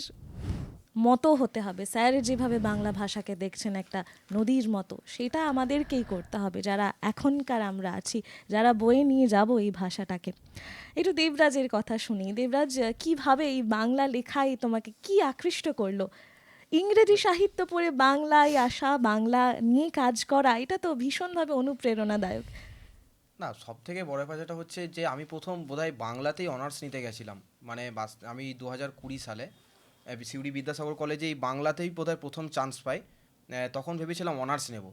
মতো হতে হবে। স্যার যেভাবে বাংলা ভাষাকে দেখছেন একটা নদীর মতো, সেটা আমাদেরকেই করতে হবে যারা এখনকার আমরা আছি, যারা বয়ে নিয়ে যাব এই ভাষাটাকে। একটু দেবরাজের কথা শুনি। দেবরাজ, কিভাবে এই বাংলা লেখায় তোমাকে কি আকৃষ্ট করলো? ইংরেজি সাহিত্য পড়ে বাংলায় আসা, বাংলা নিয়ে কাজ করা, এটা তো ভীষণভাবে অনুপ্রেরণাদায়ক। না, সব থেকে বড় কথাটা হচ্ছে যে আমি প্রথম বোধহয় বাংলাতেই অনার্স নিতে গেছিলাম, মানে আমি 2020 সালে সিউড়ি বিদ্যাসাগর কলেজে এই বাংলাতেই বোধহয় প্রথম চান্স পাই। তখন ভেবেছিলাম অনার্স নেব।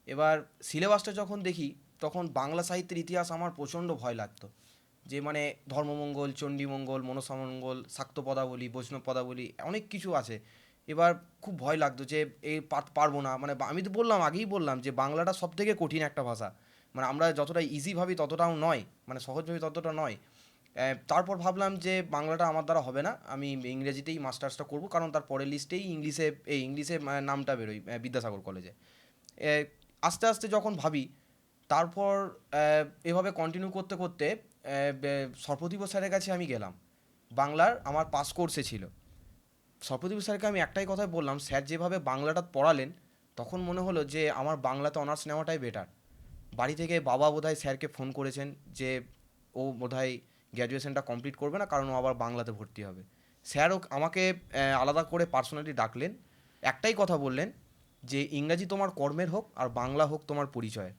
এবার সিলেবাসটা যখন দেখি তখন বাংলা সাহিত্যের ইতিহাস আমার প্রচণ্ড ভয় লাগতো, যে মানে ধর্মমঙ্গল, চণ্ডীমঙ্গল, মনসামঙ্গল, শাক্ত পদাবলী, বৈষ্ণব পদাবলী, অনেক কিছু আছে। এবার খুব ভয় লাগতো যে এই পারবো না, মানে আমি তো আগেই বললাম যে বাংলাটা সব থেকে কঠিন একটা ভাষা, মানে আমরা যতটা ইজি ভাবি ততটাও নয়, মানে সহজ ভাবি ততটা নয়। তারপর ভাবলাম যে বাংলাটা আমার দ্বারা হবে না, আমি ইংরেজিতেই মাস্টার্সটা করব, কারণ তার পরের লিস্টেই ইংলিশে নামটা বেরোয় বিদ্যাসাগর কলেজে। আস্তে আস্তে যখন ভাবি, তারপর এভাবে কন্টিনিউ করতে করতে সরপ্রদীপ স্যারের কাছে আমি গেলাম। বাংলার আমার পাস কোর্সে ছিল। সরপ্রদীপ স্যারকে আমি একটাই কথাই বললাম, স্যার যেভাবে বাংলাটা পড়ালেন তখন মনে হলো যে আমার বাংলাতে অনার্স নেওয়াটাই বেটার। বাড়ি থেকে বাবা বোধহয় স্যারকে ফোন করেছেন যে ও বোধহয় গ্র্যাজুয়েশনটা কমপ্লিট করবে না, কারণ ও আবার বাংলাতে ভর্তি হবে। স্যারও আমাকে আলাদা করে পার্সোনালি ডাকলেন, একটাই কথা বললেন যে ইংরাজি তোমার কর্মের হোক আর বাংলা হোক তোমার পরিচয়।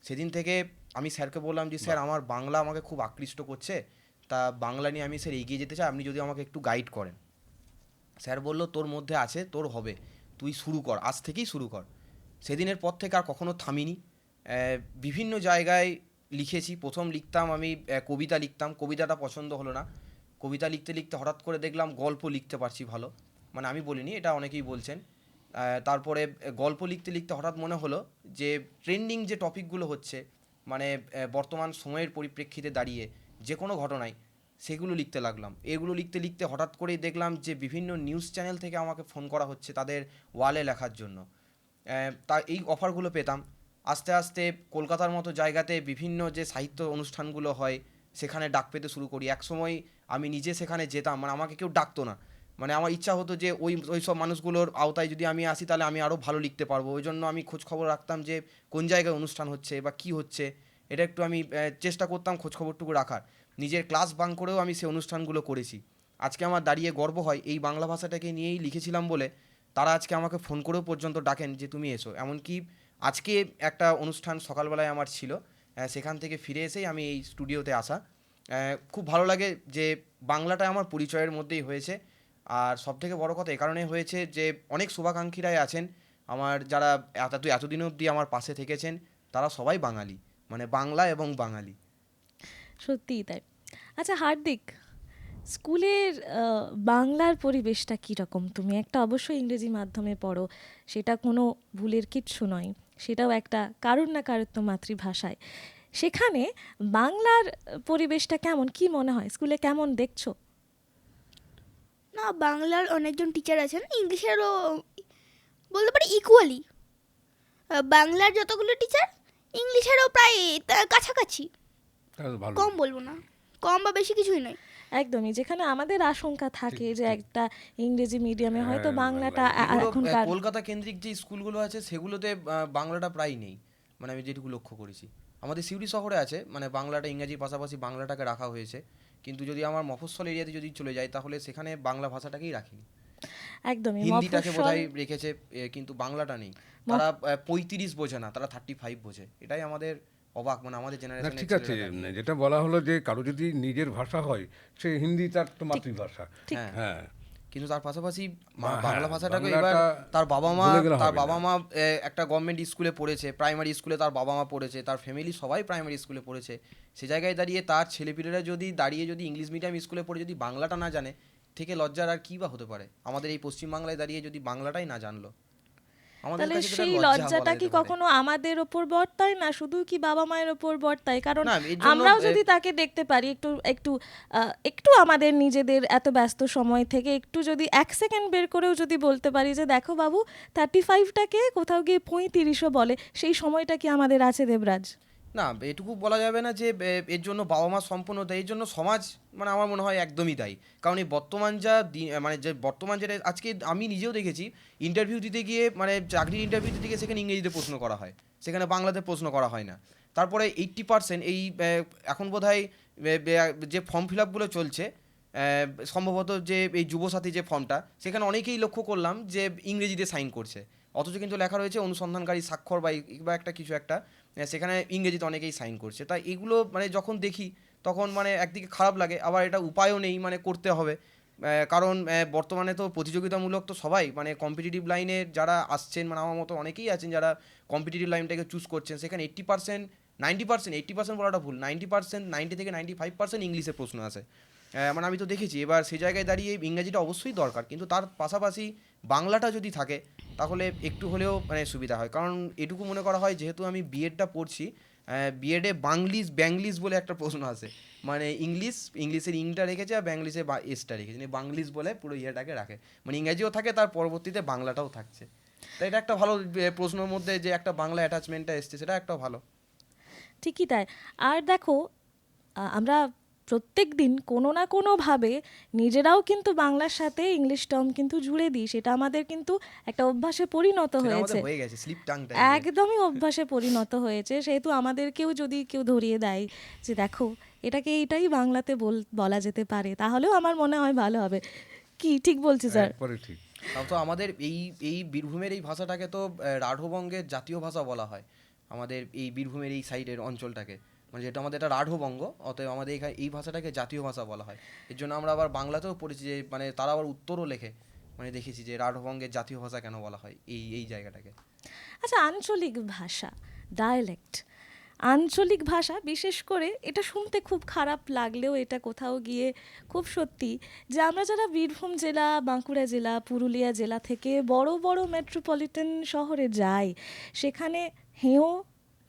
সেদিন থেকে আমি স্যারকে বললাম যে স্যার আমার বাংলা আমাকে খুব আকৃষ্ট করছে, তা বাংলা নিয়ে আমি স্যার এগিয়ে যেতে চাই, আপনি যদি আমাকে একটু গাইড করেন। স্যার বলল তোর মধ্যে আছে, তোর হবে, তুই শুরু কর, আজ থেকেই শুরু কর। সেদিনের পর থেকে আর কখনো থামিনি। বিভিন্ন জায়গায় লিখেছি। প্রথম লিখতাম আমি কবিতা লিখতাম, কবিতাটা পছন্দ হলো না। কবিতা লিখতে লিখতে হঠাৎ করে দেখলাম গল্প লিখতে পারছি ভালো, মানে আমি বলিনি, এটা অনেকেই বলছেন। তারপরে গল্প লিখতে লিখতে হঠাৎ মনে হলো যে ট্রেন্ডিং যে টপিকগুলো হচ্ছে, মানে বর্তমান সময়ের পরিপ্রেক্ষিতে দাঁড়িয়ে যে কোনো ঘটনায়, সেগুলো লিখতে লাগলাম। এগুলো লিখতে লিখতে হঠাৎ করেই দেখলাম যে বিভিন্ন নিউজ চ্যানেল থেকে আমাকে ফোন করা হচ্ছে তাদের ওয়ালে লেখার জন্য। তা এই অফারগুলো পেতাম। আস্তে আস্তে কলকাতার মতো জায়গাতে বিভিন্ন যে সাহিত্য অনুষ্ঠানগুলো হয় সেখানে ডাক পেতে শুরু করি। একসময় আমি নিজে সেখানে যেতাম, মানে আমাকে কেউ ডাকতো না, মানে আমার ইচ্ছা হতো যে ওই সব মানুষগুলোর আওতায় যদি আমি আসি তাহলে আমি আরও ভালো লিখতে পারবো। ওই জন্য আমি খোঁজ খবর রাখতাম যে কোন জায়গায় অনুষ্ঠান হচ্ছে বা কী হচ্ছে, এটা একটু আমি চেষ্টা করতাম খোঁজ খবরটুকু রাখার। নিজের ক্লাস বাঙ্ক করেও আমি সেই অনুষ্ঠানগুলো করেছি। আজকে আমার দাঁড়িয়ে গর্ব হয় এই বাংলা ভাষাটাকে নিয়েই লিখেছিলাম বলে তারা আজকে আমাকে ফোন করেও পর্যন্ত ডাকেন যে তুমি এসো। এমনকি আজকে একটা অনুষ্ঠান সকালবেলায় আমার ছিল, সেখান থেকে ফিরে এসেই আমি এই স্টুডিওতে আসা। খুব ভালো লাগে যে বাংলাটা আমার পরিচয়ের মধ্যেই হয়েছে। আর সবথেকে বড় কথা এ কারণে হয়েছে যে অনেক শুভাকাঙ্ক্ষীরাই আছেন আমার, যারা এতদিন অবধি আমার পাশে থেকেছেন, তারা সবাই বাঙালি, মানে বাংলা এবং বাঙালি। সত্যিই তাই। আচ্ছা হার্দিক, স্কুলের বাংলার পরিবেশটা কীরকম? তুমি একটা অবশ্যই ইংরেজি মাধ্যমে পড়ো, সেটা কোনো ভুলের কিচ্ছু নয়, সেটাও একটা কারুর না কারুর তো মাতৃভাষায়। সেখানে বাংলার পরিবেশটা কেমন, কি মনে হয় স্কুলে কেমন দেখছো? না, বাংলার অনেকজন টিচার আছেন, ইংলিশেরও বলতে পারি ইকুয়ালি। বাংলার যতগুলো টিচার ইংলিশেরও প্রায় কাছাকাছি, তাহলে ভালো। কম বলবো না, কম বা বেশি কিছুই নয়। একদমই, যেখানে আমাদের আশঙ্কা থাকে যে একটা ইংরেজি মিডিয়ামে হয়তো হ্যাঁ, বাংলাটা এগুলো এখনকার কলকাতা কেন্দ্রিক যে স্কুলগুলো আছে সেগুলোতে বাংলাটা প্রায় নেই, মানে আমি যেটুকু লক্ষ্য করেছি। আমাদের সিউড়ি শহরে আছে, মানে বাংলাটা ইংরাজির পাশাপাশি বাংলাটাকে রাখা হয়েছে, কিন্তু যদি আমার মফস্বল এরিয়াতে যদি চলে যাই তাহলে সেখানে বাংলা ভাষাটাকেই রাখেনি, একদমই হিন্দিটাকে মফস্বল। বোধহয় রেখেছে, কিন্তু বাংলাটা নেই। তারা 35 বোঝে না, তারা 35 বোঝে, এটাই আমাদের অবাক, মানে আমাদের না জেনারেশনের ঠিক আছে, যেটা বলা হলো যে কারো যদি নিজের ভাষা হয় সে হিন্দি তার তো মাতৃভাষা। ঠিক। হ্যাঁ, হ্যাঁ, কিন্তু তার পাশাপাশি হ্যাঁ, বাংলা ভাষাটাকে বাংলাটা এবার তার বাবা মা, ভুলে গেলে তার হবে বাবা না। মা একটা গভর্নমেন্ট স্কুলে পড়েছে, প্রাইমারি স্কুলে তার বাবা মা পড়েছে, তার ফ্যামিলি সবাই প্রাইমারি স্কুলে পড়েছে। সে জায়গায় দাঁড়িয়ে তার ছেলেপিলেরা যদি ইংলিশ মিডিয়াম স্কুলে পড়ে যদি বাংলাটা না জানে, থেকে লজ্জার আর কী বা হতে পারে? আমাদের এই পশ্চিমবাংলায় দাঁড়িয়ে যদি বাংলাটাই না জানলো, আমাদের তাহলে কাছে তো এটা সেই লজ্জা লজ্জাটা বলা কি যেতে পারে। কখনো আমাদের ওপর বর্তায় না, শুধু কি বাবা মায়ের ওপর বর্তায়? কারণ না, এর জন্য আমরাও যদি তাকে দেখতে পারি একটু একটু একটু আমাদের নিজেদের এত ব্যস্ত সময় থেকে একটু যদি 1 সেকেন্ড বের করেও যদি বলতে পারি যে দেখো বাবু 35টাকে কোথাও গিয়ে 35ও বলে, সেই সময়টা কি আমাদের আছে দেবরাজ? না, এটুকু বলা যাবে না যে এর জন্য বাবা মা সম্পূর্ণ দায়ী, এর জন্য সমাজ, মানে আমার মনে হয় একদমই দায়ী। কারণ এই বর্তমান মানে যে বর্তমান যেটা আজকে আমি নিজেও দেখেছি, ইন্টারভিউ দিতে গিয়ে, মানে চাকরির ইন্টারভিউ দিতে গিয়ে সেখানে ইংরেজিতে প্রশ্ন করা হয়, সেখানে বাংলাতে প্রশ্ন করা হয় না। তারপরে 80% এই এখন বোধহয় যে ফর্ম ফিল আপগুলো চলছে, সম্ভবত যে এই যুবসাথী যে ফর্মটা, সেখানে অনেকেই লক্ষ্য করলাম যে ইংরেজিতে সাইন করছে, অথচ কিন্তু লেখা রয়েছে অনুসন্ধানকারী স্বাক্ষর বা একটা কিছু একটা, সেখানে ইংরেজিতে অনেকেই সাইন করছে। তাই এগুলো মানে যখন দেখি তখন মানে একদিকে খারাপ লাগে, আবার এটা উপায়ও নেই, মানে করতে হবে। কারণ বর্তমানে তো প্রতিযোগিতামূলক তো সবাই, মানে কম্পিটিটিভ লাইনে যারা আসছেন, মানে আমার মতো অনেকেই আছেন যারা কম্পিটিটিভ লাইনটাকে চুজ করছেন, সেখানে 80%, 90%, 80% বলাটা ভুল, 90%, 90 থেকে 95% ইংলিশে প্রশ্ন আসে। মানে আমি তো দেখেছি। এবার সেই জায়গায় দাঁড়িয়ে ইংরাজিটা অবশ্যই দরকার, কিন্তু তার পাশাপাশি বাংলাটা যদি থাকে তাহলে একটু হলেও মানে সুবিধা হয়। কারণ এটুকু মনে করা হয়, যেহেতু আমি বিএডটা পড়ছি, বিএডে ব্যাংলিশ বলে একটা প্রশ্ন আছে, মানে ইংলিশের ইংটা রেখেছে আর ব্যাংলিশে এসটা রেখেছে, মানে বাংলিশ বলে পুরো ইয়েটাকে রাখে, মানে ইংরাজিও থাকে তার পরবর্তীতে বাংলাটাও থাকছে। তাই এটা একটা ভালো প্রশ্নের মধ্যে যে একটা বাংলা অ্যাটাচমেন্টটা এসছে, সেটা একটা ভালো। ঠিকই তাই। আর দেখো আমরা প্রত্যেক দিন কোনো না কোনোভাবে নিজেরাও কিন্তু বাংলার সাথে ইংলিশ টার্ম কিন্তু জুড়ে দিই, সেটা আমাদের কিন্তু একটা অভ্যাসে পরিণত সেটা আমাদের হয়েছে, হয়ে গেছে স্লিপ টাং টাইম। একদমই অভ্যাসে পরিণত হয়েছে। সেহেতু আমাদেরকেও যদি কেউ ধরিয়ে দেয় যে দেখো এটাকে এইটাই বাংলাতে বলা যেতে পারে, তাহলেও আমার মনে হয় ভালো হবে। কি ঠিক বলছি স্যার? একবারে ঠিক। তাও তো আমাদের এই বীরভূমের এই ভাষাটাকে তো রাঢ়বঙ্গের জাতীয় ভাষা বলা হয়, আমাদের এই বীরভূমের এই সাইডের অঞ্চলটাকে, মানে যেটা আমাদের এটা রাঢ়বঙ্গ, অতএব আমাদের এখানে এই ভাষাটাকে জাতীয় ভাষা বলা হয়। এর জন্য আমরা আবার বাংলাতেও পড়েছি যে মানে তারা আবার উত্তরও লেখে, মানে দেখেছি যে রাঢ়বঙ্গের জাতীয় ভাষা কেন বলা হয় এই এই জায়গাটাকে। আচ্ছা, আঞ্চলিক ভাষা, ডায়ালেক্ট, আঞ্চলিক ভাষা বিশেষ করে এটা শুনতে খুব খারাপ লাগলেও এটা কোথাও গিয়ে খুব সত্যি যে আমরা যারা বীরভূম জেলা, বাঁকুড়া জেলা, পুরুলিয়া জেলা থেকে বড় বড় মেট্রোপলিটন শহরে যাই, সেখানে হেঁও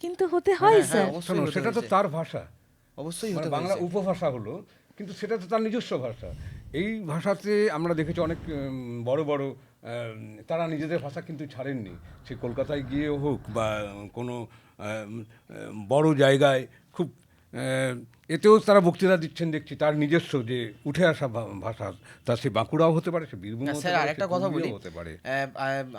কিন্তু হতে হয় হ্যাঁ, স্যার। অবশ্যই শোনো, হতে সেটা তো হয়েছে। তার ভাষা, অবশ্যই মানে হতে বাংলা হয়েছে। উপভাষা হলো, কিন্তু সেটা তো তার নিজস্ব ভাষা। এই ভাষাতে আমরা দেখেছি অনেক বড় বড় তারা নিজেদের ভাষা কিন্তু ছাড়েননি, সে কলকাতায় গিয়ে হোক বা কোনো বড় জায়গায় খুব এতেও তারা বক্তৃতা দিচ্ছেন দেখছি, তার নিজস্ব যে উঠে আসা ভাষা, তা সে বাঁকুড়াও হতে পারে, সে বীরভূম না হতে স্যার, পারে, আরেকটা সে কথা বলি, পুরুলিয়াও হতে পারে।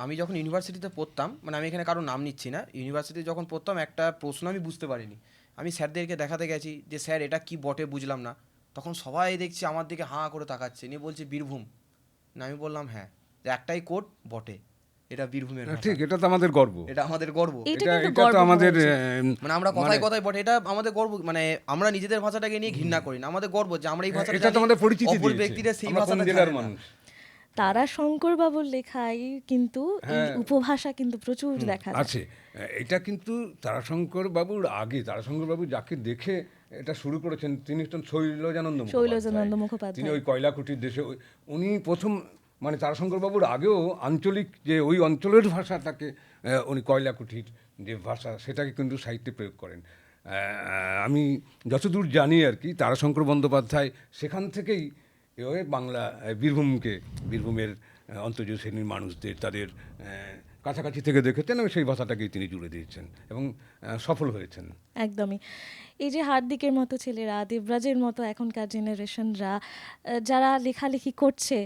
আমি যখন ইউনিভার্সিটিতে পড়তাম, মানে আমি এখানে কারো নাম নিচ্ছি না, ইউনিভার্সিটিতে যখন পড়তাম একটা প্রশ্ন আমি বুঝতে পারিনি, আমি স্যারদেরকে দেখাতে গেছি যে স্যার এটা কি বটে বুঝলাম না, তখন সবাই দেখছি আমার দিকে হাঁ করে তাকাচ্ছে, নিয়ে বলছে বীরভূম। না আমি বললাম হ্যাঁ, যে একটাই কোড বটে, এটা বীরভূমের ভাষা। ঠিক, এটা তো আমাদের গর্ব। এটা আমাদের গর্ব। এটা এটা কিন্তু এটা গর্ব তো হওয়া আমাদের উচিত। মানে আমরা কথায় কথায় বটে, এটা আমাদের গর্ব, মানে আমরা নিজেদের ভাষাটাকে নিয়ে ঘৃণা করি না, আমাদের গর্ব যে আমরা এই ভাষাটা এটা তো জানি, আমাদের পরিচিতি অপর দিয়েছে, ব্যক্তিরা সেই আমরা কোন ভাষাটা জেলার জানে না। মানুষ। তারা শঙ্করবাবুর লেখায় কিন্তু এই হ্যাঁ। উপভাষা কিন্তু প্রচুর দেখা যায়। আছে, এটা কিন্তু তারাশঙ্কর বাবুর আগে, তারাশঙ্কর বাবু যাকে দেখে এটা শুরু করেছেন তিনি হচ্ছেন শৈলজানন্দ শৈলজানন্দ মুখোপাধ্যায়। মুখোপাধ্যায়। তিনি ওই কয়লাকুটির দেশে উনি প্রথম, মানে তারাশঙ্কর বাবুর আগেও আঞ্চলিক যে ওই অঞ্চলের ভাষাটাকে উনি কয়লাকুঠির যে ভাষা সেটাকে কিন্তু সাহিত্যে প্রয়োগ করেন। আমি যতদূর জানি আর কি, তারাশঙ্কর বন্দ্যোপাধ্যায় সেখান থেকেই এভাবে বাংলা বীরভূমের অন্তর্জাতীয় শ্রেণীর মানুষদের তাদের কাছাকাছি থেকে দেখেছেন এবং সেই ভাষাটাকেই তিনি জুড়ে দিয়েছেন এবং সফল হয়েছেন। একদমই। এই যে হার্দিকের মতো ছেলেরা, দেবরাজের মতো এখনকার জেনারেশনরা যারা লেখালেখি করছে,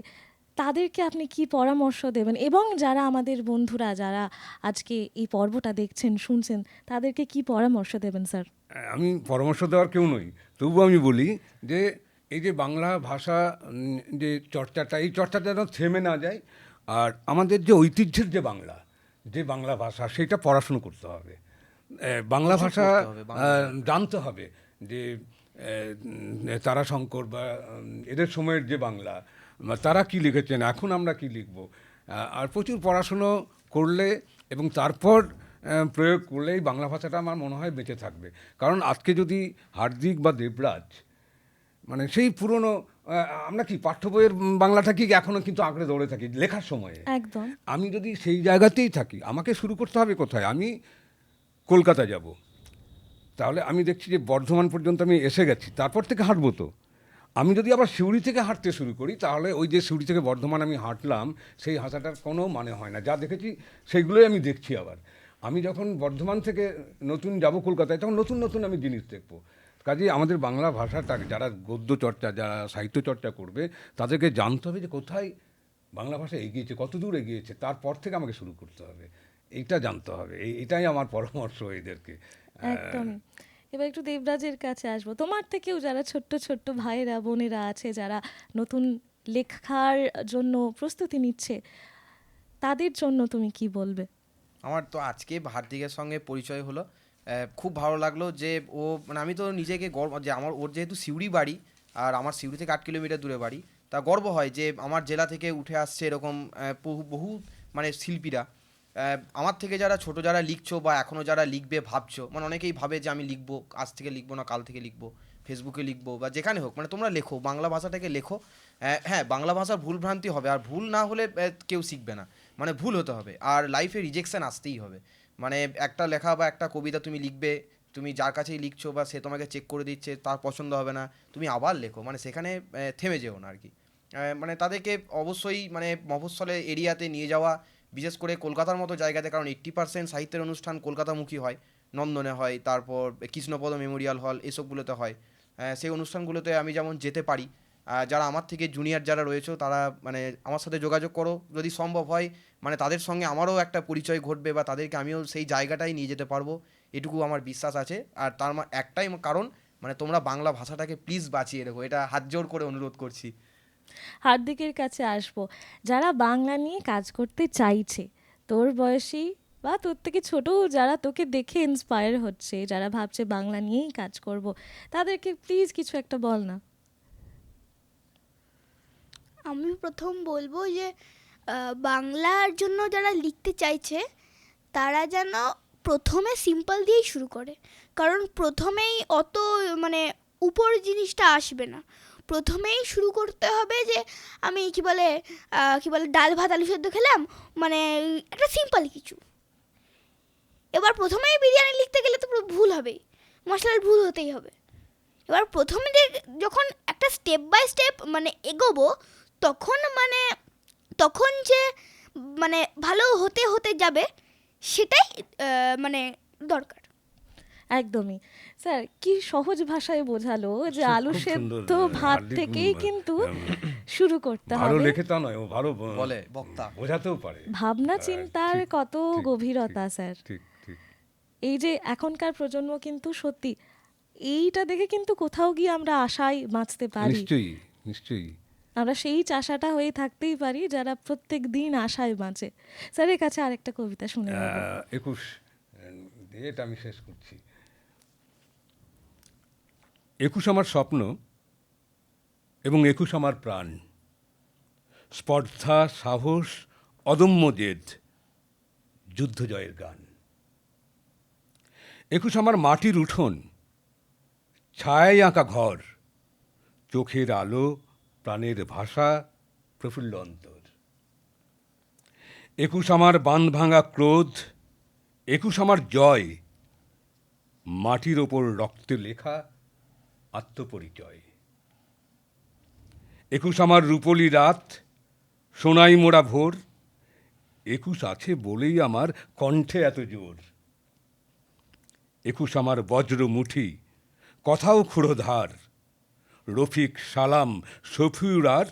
তাদেরকে আপনি কি পরামর্শ দেবেন? এবং যারা আমাদের বন্ধুরা যারা আজকে এই পর্বটা দেখছেন, শুনছেন, তাদেরকে কি পরামর্শ দেবেন স্যার? আমি পরামর্শ দেওয়ার কেউ নই, তবুও আমি বলি যে এই যে বাংলা ভাষা যে চর্চাটা, এই চর্চাটা যেন থেমে না যায়, আর আমাদের যে ঐতিহ্যের যে বাংলা ভাষা সেটা পড়াশুনো করতে হবে, বাংলা প্রচুর ভাষা পড়তে হবে বাংলা ভাষা। জানতে হবে যে তারাশঙ্কর বা এদের সময়ের যে বাংলা, বা তারা কি লিখেছেন, এখন আমরা কি লিখব, আর প্রচুর পড়াশুনো করলে এবং তারপর প্রয়োগ করলেই বাংলা ভাষাটা আমার মনে হয় বেঁচে থাকবে। কারণ আজকে যদি হার্দিক বা দেবরাজ, মানে সেই পুরনো, আমরা কি পাঠ্য বইয়ের বাংলাটা কি এখনও কিন্তু আঁকড়ে দৌড়ে থাকি লেখার সময়ে, একদম। আমি যদি সেই জায়গাতেই থাকি, আমাকে শুরু করতে হবে কোথায়? আমি কলকাতা যাব, তাহলে আমি দেখছি যে বর্ধমান পর্যন্ত আমি এসে গেছি, তারপর থেকে হাঁটবো তো। আমি যদি আবার সিউড়ি থেকে হাঁটতে শুরু করি, তাহলে ওই যে সিউড়ি থেকে বর্ধমান আমি হাঁটলাম, সেই হাঁটাটার কোনো মানে হয় না। যা দেখেছি সেইগুলোই আমি দেখছি আবার। আমি যখন বর্ধমান থেকে নতুন যাব কলকাতায়, তখন নতুন নতুন আমি জিনিস দেখবো। কাজেই আমাদের বাংলা ভাষাটা, যারা গদ্য চর্চা, যারা সাহিত্য চর্চা করবে, তাদেরকে জানতে হবে যে কোথায় বাংলা ভাষা এগিয়েছে, কত দূর এগিয়েছে, তারপর থেকে আমাকে শুরু করতে হবে। এইটা জানতে হবে, এটাই আমার পরামর্শ এদেরকে। একদমই। এবার একটু দেবরাজের কাছে আসবো। তোমার থেকেও যারা ছোট্ট ছোট্ট ভাইয়েরা বোনেরা আছে, যারা নতুন লেখার জন্য প্রস্তুতি নিচ্ছে, তাদের জন্য তুমি কি বলবে? আমার তো আজকে হার্দিকের সঙ্গে পরিচয় হলো, খুব ভালো লাগলো যে ও, মানে আমি তো নিজেকে গর্ব যে আমার, ওর যেহেতু সিউড়ি বাড়ি আর আমার সিউড়ি থেকে 8 কিলোমিটার দূরে বাড়ি, তা গর্ব হয় যে আমার জেলা থেকে উঠে আসছে এরকম বহু মানে শিল্পীরা। আমার থেকে যারা ছোট, যারা লিখছো বা এখনও যারা লিখবে ভাবছো, মানে অনেকেই ভাবে যে আমি লিখবো, আজ থেকে লিখবো না কাল থেকে লিখবো, ফেসবুকে লিখবো বা যেখানে হোক, মানে তোমরা লেখো, বাংলা ভাষাটাকে লেখো। হ্যাঁ, বাংলা ভাষার ভুলভ্রান্তি হবে, আর ভুল না হলে কেউ শিখবে না, মানে ভুল হতে হবে, আর লাইফে রিজেকশন আসতেই হবে। মানে একটা লেখা বা একটা কবিতা তুমি লিখবে, তুমি যার কাছেই লিখছো বা সে তোমাকে চেক করে দিচ্ছে, তার পছন্দ হবে না, তুমি আবার লেখো, মানে সেখানে থেমে যেও না আর কি। মানে তাদেরকে অবশ্যই মানে মফস্বলের এরিয়াতে নিয়ে যাওয়া, বিশেষ করে কলকাতার মতো জায়গাতে, কারণ 80% সাহিত্যের অনুষ্ঠান কলকাতামুখী হয়, নন্দনে হয়, তারপর কৃষ্ণপদ মেমোরিয়াল হল, এসবগুলোতে হয়। সেই অনুষ্ঠানগুলোতে আমি যেমন যেতে পারি, যারা আমার থেকে জুনিয়র যারা রয়েছে তারা মানে আমার সাথে যোগাযোগ করো, যদি সম্ভব হয় মানে তাদের সঙ্গে আমারও একটা পরিচয় ঘটবে বা তাদেরকে আমিও সেই জায়গাটাই নিয়ে যেতে পারবো, এটুকু আমার বিশ্বাস আছে। আর তার একটাই কারণ, মানে তোমরা বাংলা ভাষাটাকে প্লিজ বাঁচিয়ে রেখো, এটা হাত জোড় করে অনুরোধ করছি। হার্দিকের কাছে আসবো। যারা বাংলা নিয়ে কাজ করতে চাইছে, তোর বয়সী বা তোর থেকে ছোট যারা তোকে দেখে ইন্সপায়ার হচ্ছে, যারা ভাবছে বাংলা নিয়েই কাজ করব, তাদেরকে প্লিজ কিছু একটা বল না। আমি প্রথম বলবো যে বাংলার জন্য যারা লিখতে চাইছে তারা যেন প্রথমে সিম্পল দিয়েই শুরু করে, কারণ প্রথমেই অত মানে উপর জিনিসটা আসবে না। প্রথমেই শুরু করতে হবে যে আমি কি বলে ডাল ভাত আলু সেদ্ধ খেলাম, মানে একটা সিম্পল কিছু। এবার প্রথমেই বিরিয়ানি লিখতে গেলে তো পুরো ভুল হবেই, মশলার ভুল হতেই হবে। এবার প্রথমে যখন একটা স্টেপ বাই স্টেপ মানে এগোবো, তখন যে মানে ভালো হতে হতে যাবে সেটাই মানে দরকার। একদমই স্যার, কি সহজ ভাষায় বোঝালো যে আলু খুব সুন্দর, সেদ্ধ ভাত হার্দিক, থেকেই কিন্তু শুরু করতে ভালো হবে। লেখে তা নয়, ও ভালো বলে বক্তা। বোঝাতেও পারে। ভাবনা চিন্তার ঠিক, কত ঠিক, গভীরতা ঠিক, স্যার। ঠিক ঠিক। এই যে এখনকার প্রজন্ম কিন্তু সত্যি এইটা দেখে কিন্তু কোথাও গিয়ে আমরা আশায় বাঁচতে পারি। নিশ্চয়ই নিশ্চয়ই। আমরা সেই চাষাটা হয়ে থাকতেই পারি যারা প্রত্যেক দিন আশায় বাঁচে। স্যারের কাছে আরেকটা কবিতা শুনে নেব। 21 এটা আমি শেষ করছি। 21 আমার স্বপ্ন এবং 21 আমার প্রাণ, স্পর্ধা, সাহস, অদম্য জেদ, যুদ্ধ জয়ের গান। 21 আমার মাটির উঠোন, ছায়ায় আঁকা ঘর, চোখের আলো, প্রাণের ভাষা, প্রফুল্ল অন্তর। 21 আমার বাঁধ ভাঙা ক্রোধ, 21 আমার জয়, মাটির ওপর রক্তে লেখা আত্মপরিচয়। 21 আমার রূপলি রাত, সোনাই মোড়া ভোর, 21 আছে বলেই আমার কণ্ঠে এত জোর। 21 আমার বজ্র মুঠি, কথাও ক্ষুরধার, রফিক, সালাম, শফিউর আর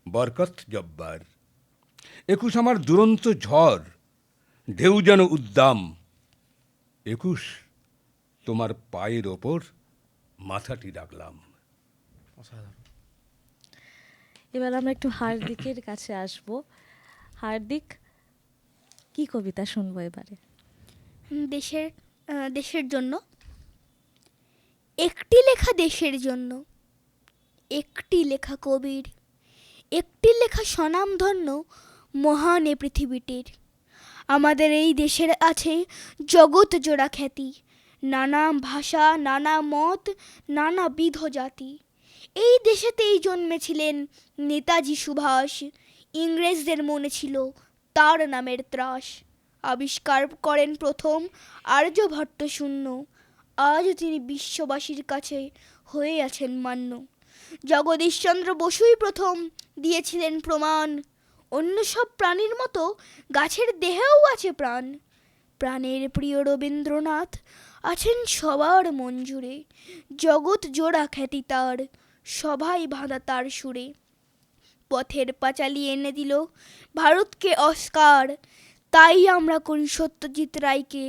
বরকত জব্বার। 21 আমার দুরন্ত ঝড়, ঢেউ যেন উদ্দাম, 21 তোমার পায়ের ওপর মাথাটি রাখলাম। অসাধারণ। এবার আমরা একটু হার্দিকের কাছে আসব। হার্দিক, কি কবিতা শুনবো এবারে? দেশের জন্য। একটি লেখা দেশের জন্য, একটি লেখা কবির, একটি লেখা স্বনামধন্য মহান এ পৃথিবীটির। আমাদের এই দেশের আছে জগৎ জোড়া খ্যাতি, নানা ভাষা, নানা মত, নানাবিধ জাতি। এই দেশেতেই জন্মেছিলেন নেতাজি সুভাষ, ইংরেজদের মনে ছিল তার নামের ত্রাস। আবিষ্কার করেন প্রথম আর্যভট্ট শূন্য, আজ তিনি বিশ্ববাসীর কাছে হয়ে আছেন মান্য। জগদীশচন্দ্র বসুই প্রথম দিয়েছিলেন প্রমাণ, অন্য সব প্রাণীর মতো গাছের দেহেও আছে প্রাণ। প্রাণের প্রিয় রবীন্দ্রনাথ আছেন সবার মন জুড়ে, জগৎ জোড়া খ্যাতি তার, সবাই বাঁধা তার সুরে। পথের পাঁচালী এনে দিল ভারতকে অস্কার, তাই আমরা করি সত্যজিৎ রায়কে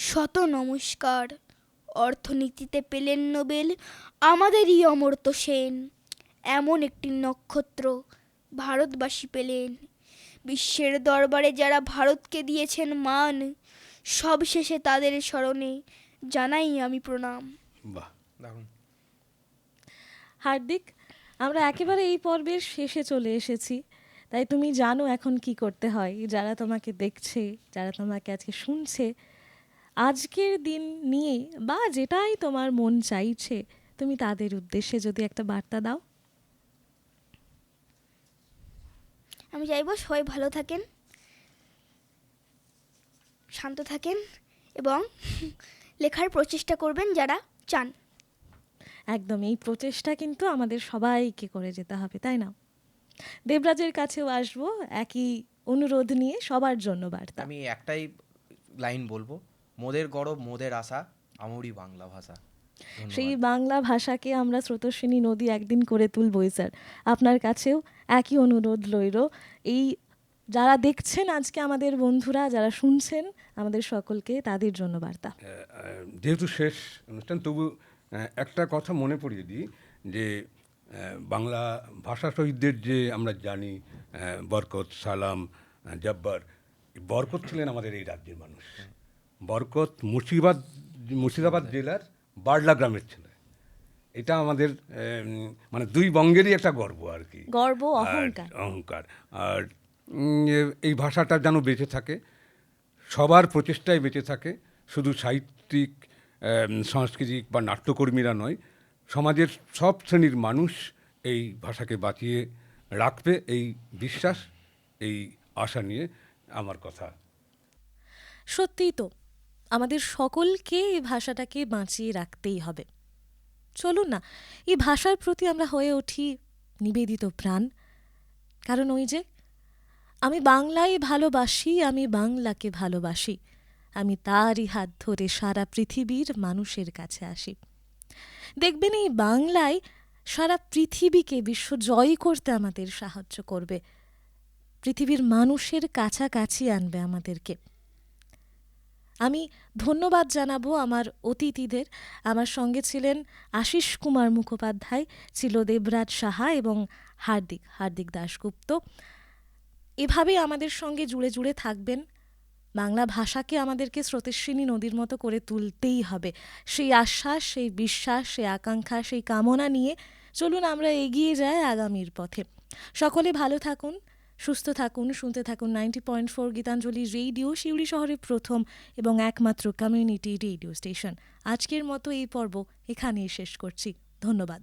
শত নমস্কার। অর্থনীতিতে পেলেন নোবেল আমাদেরই অমর্ত্য সেন, এমন একটি নক্ষত্র ভারতবাসী পেলেন। বিশ্বের দরবারে যারা ভারতকে দিয়েছেন মান, সবশেষে তাদের স্মরণে জানাই আমি প্রণাম। বাহ, দারুণ। হার্দিক, আমরা একেবারে এই পর্বের শেষে চলে এসেছি, তাই তুমি জানো এখন কি করতে হয়। যারা তোমাকে দেখছে, যারা তোমাকে আজকে শুনছে, আজকের দিন নিয়ে বা যেটাই তোমার মন চাইছে, তুমি তাদের উদ্দেশ্যে যদি একটা বার্তা দাও। আমি চাইবো সবাই ভালো থাকেন, শান্ত থাকেন এবং লেখার প্রচেষ্টা করবেন যারা চান। একদম, এই প্রচেষ্টা কিন্তু আমাদের সবাইকে করে যেতে হবে, তাই না? দেবরাজের কাছেও আসবো একই অনুরোধ নিয়ে, সবার জন্য বার্তা। আমি একটাই লাইন বলবো, মোদের গরব মোদের আশা, আমরি বাংলা ভাষা। সেই ধন্যবাদ। বাংলা ভাষাকে আমরা স্রোতস্বিনী নদী একদিন করে তুলবই স্যার। আপনার কাছেও একই অনুরোধ রইল। এই যারা দেখছেন আজকে আমাদের বন্ধুরা, যারা শুনছেন আমাদের সকলকে, তাদের জন্য বার্তা। যেহেতু শেষ অনুষ্ঠান, তবু একটা কথা মনে পড়িয়ে দিই যে বাংলা ভাষা শহীদদের যে আমরা জানি, বরকত, সালাম, জব্বার, বরকত ছিলেন আমাদের এই রাজ্যের মানুষ। বরকত মুর্শিদাবাদ জেলার বার্লা গ্রামের ছেলে। এটা আমাদের মানে দুই বঙ্গেরই একটা গর্ব আর কি, গর্ব, আর অহংকার। অহংকার। আর এই ভাষাটা যেন বেঁচে থাকে, সবার প্রচেষ্টায় বেঁচে থাকে, শুধু সাহিত্যিক, সাংস্কৃতিক বা নাট্যকর্মীরা নয়, সমাজের সব শ্রেণীর মানুষ এই ভাষাকে বাঁচিয়ে রাখবে, এই বিশ্বাস, এই আশা নিয়ে আমার কথা। সত্যিই তো, আমাদের সকলকে এই ভাষাটাকে বাঁচিয়ে রাখতেই হবে। চলুন না, এই ভাষার প্রতি আমরা হয়ে উঠি নিবেদিত প্রাণ। কারণ ওই যে, আমি বাংলায় ভালোবাসি, আমি বাংলাকে ভালোবাসি, আমি তারই হাত ধরে সারা পৃথিবীর মানুষের কাছে আসি। দেখবেন এই বাংলায় সারা পৃথিবীকে বিশ্ব জয় করতে আমাদের সাহায্য করবে, পৃথিবীর মানুষের কাছাকাছি আনবে আমাদেরকে। আমি ধন্যবাদ জানাবো আমার অতিথিদের। আমার সঙ্গে ছিলেন আশিস কুমার মুখোপাধ্যায়, ছিল দেবরাজ সাহা এবং হার্দিক দাশগুপ্ত। এভাবেই আমাদের সঙ্গে জুড়ে জুড়ে থাকবেন। বাংলা ভাষাকে আমাদেরকে স্রোতেস্বিনী নদীর মতো করে তুলতেই হবে। সেই আশ্বাস, সেই বিশ্বাস, সেই আকাঙ্ক্ষা, সেই কামনা নিয়ে চলুন আমরা এগিয়ে যাই আগামীর পথে। সকলে ভালো থাকুন, সুস্থ থাকুন, শুনতে থাকুন 90.4 গীতাঞ্জলি রেডিও, শিউড়ি শহরের প্রথম এবং একমাত্র কমিউনিটি রেডিও স্টেশন। আজকের মতো এই পর্ব এখানেই শেষ করছি। ধন্যবাদ।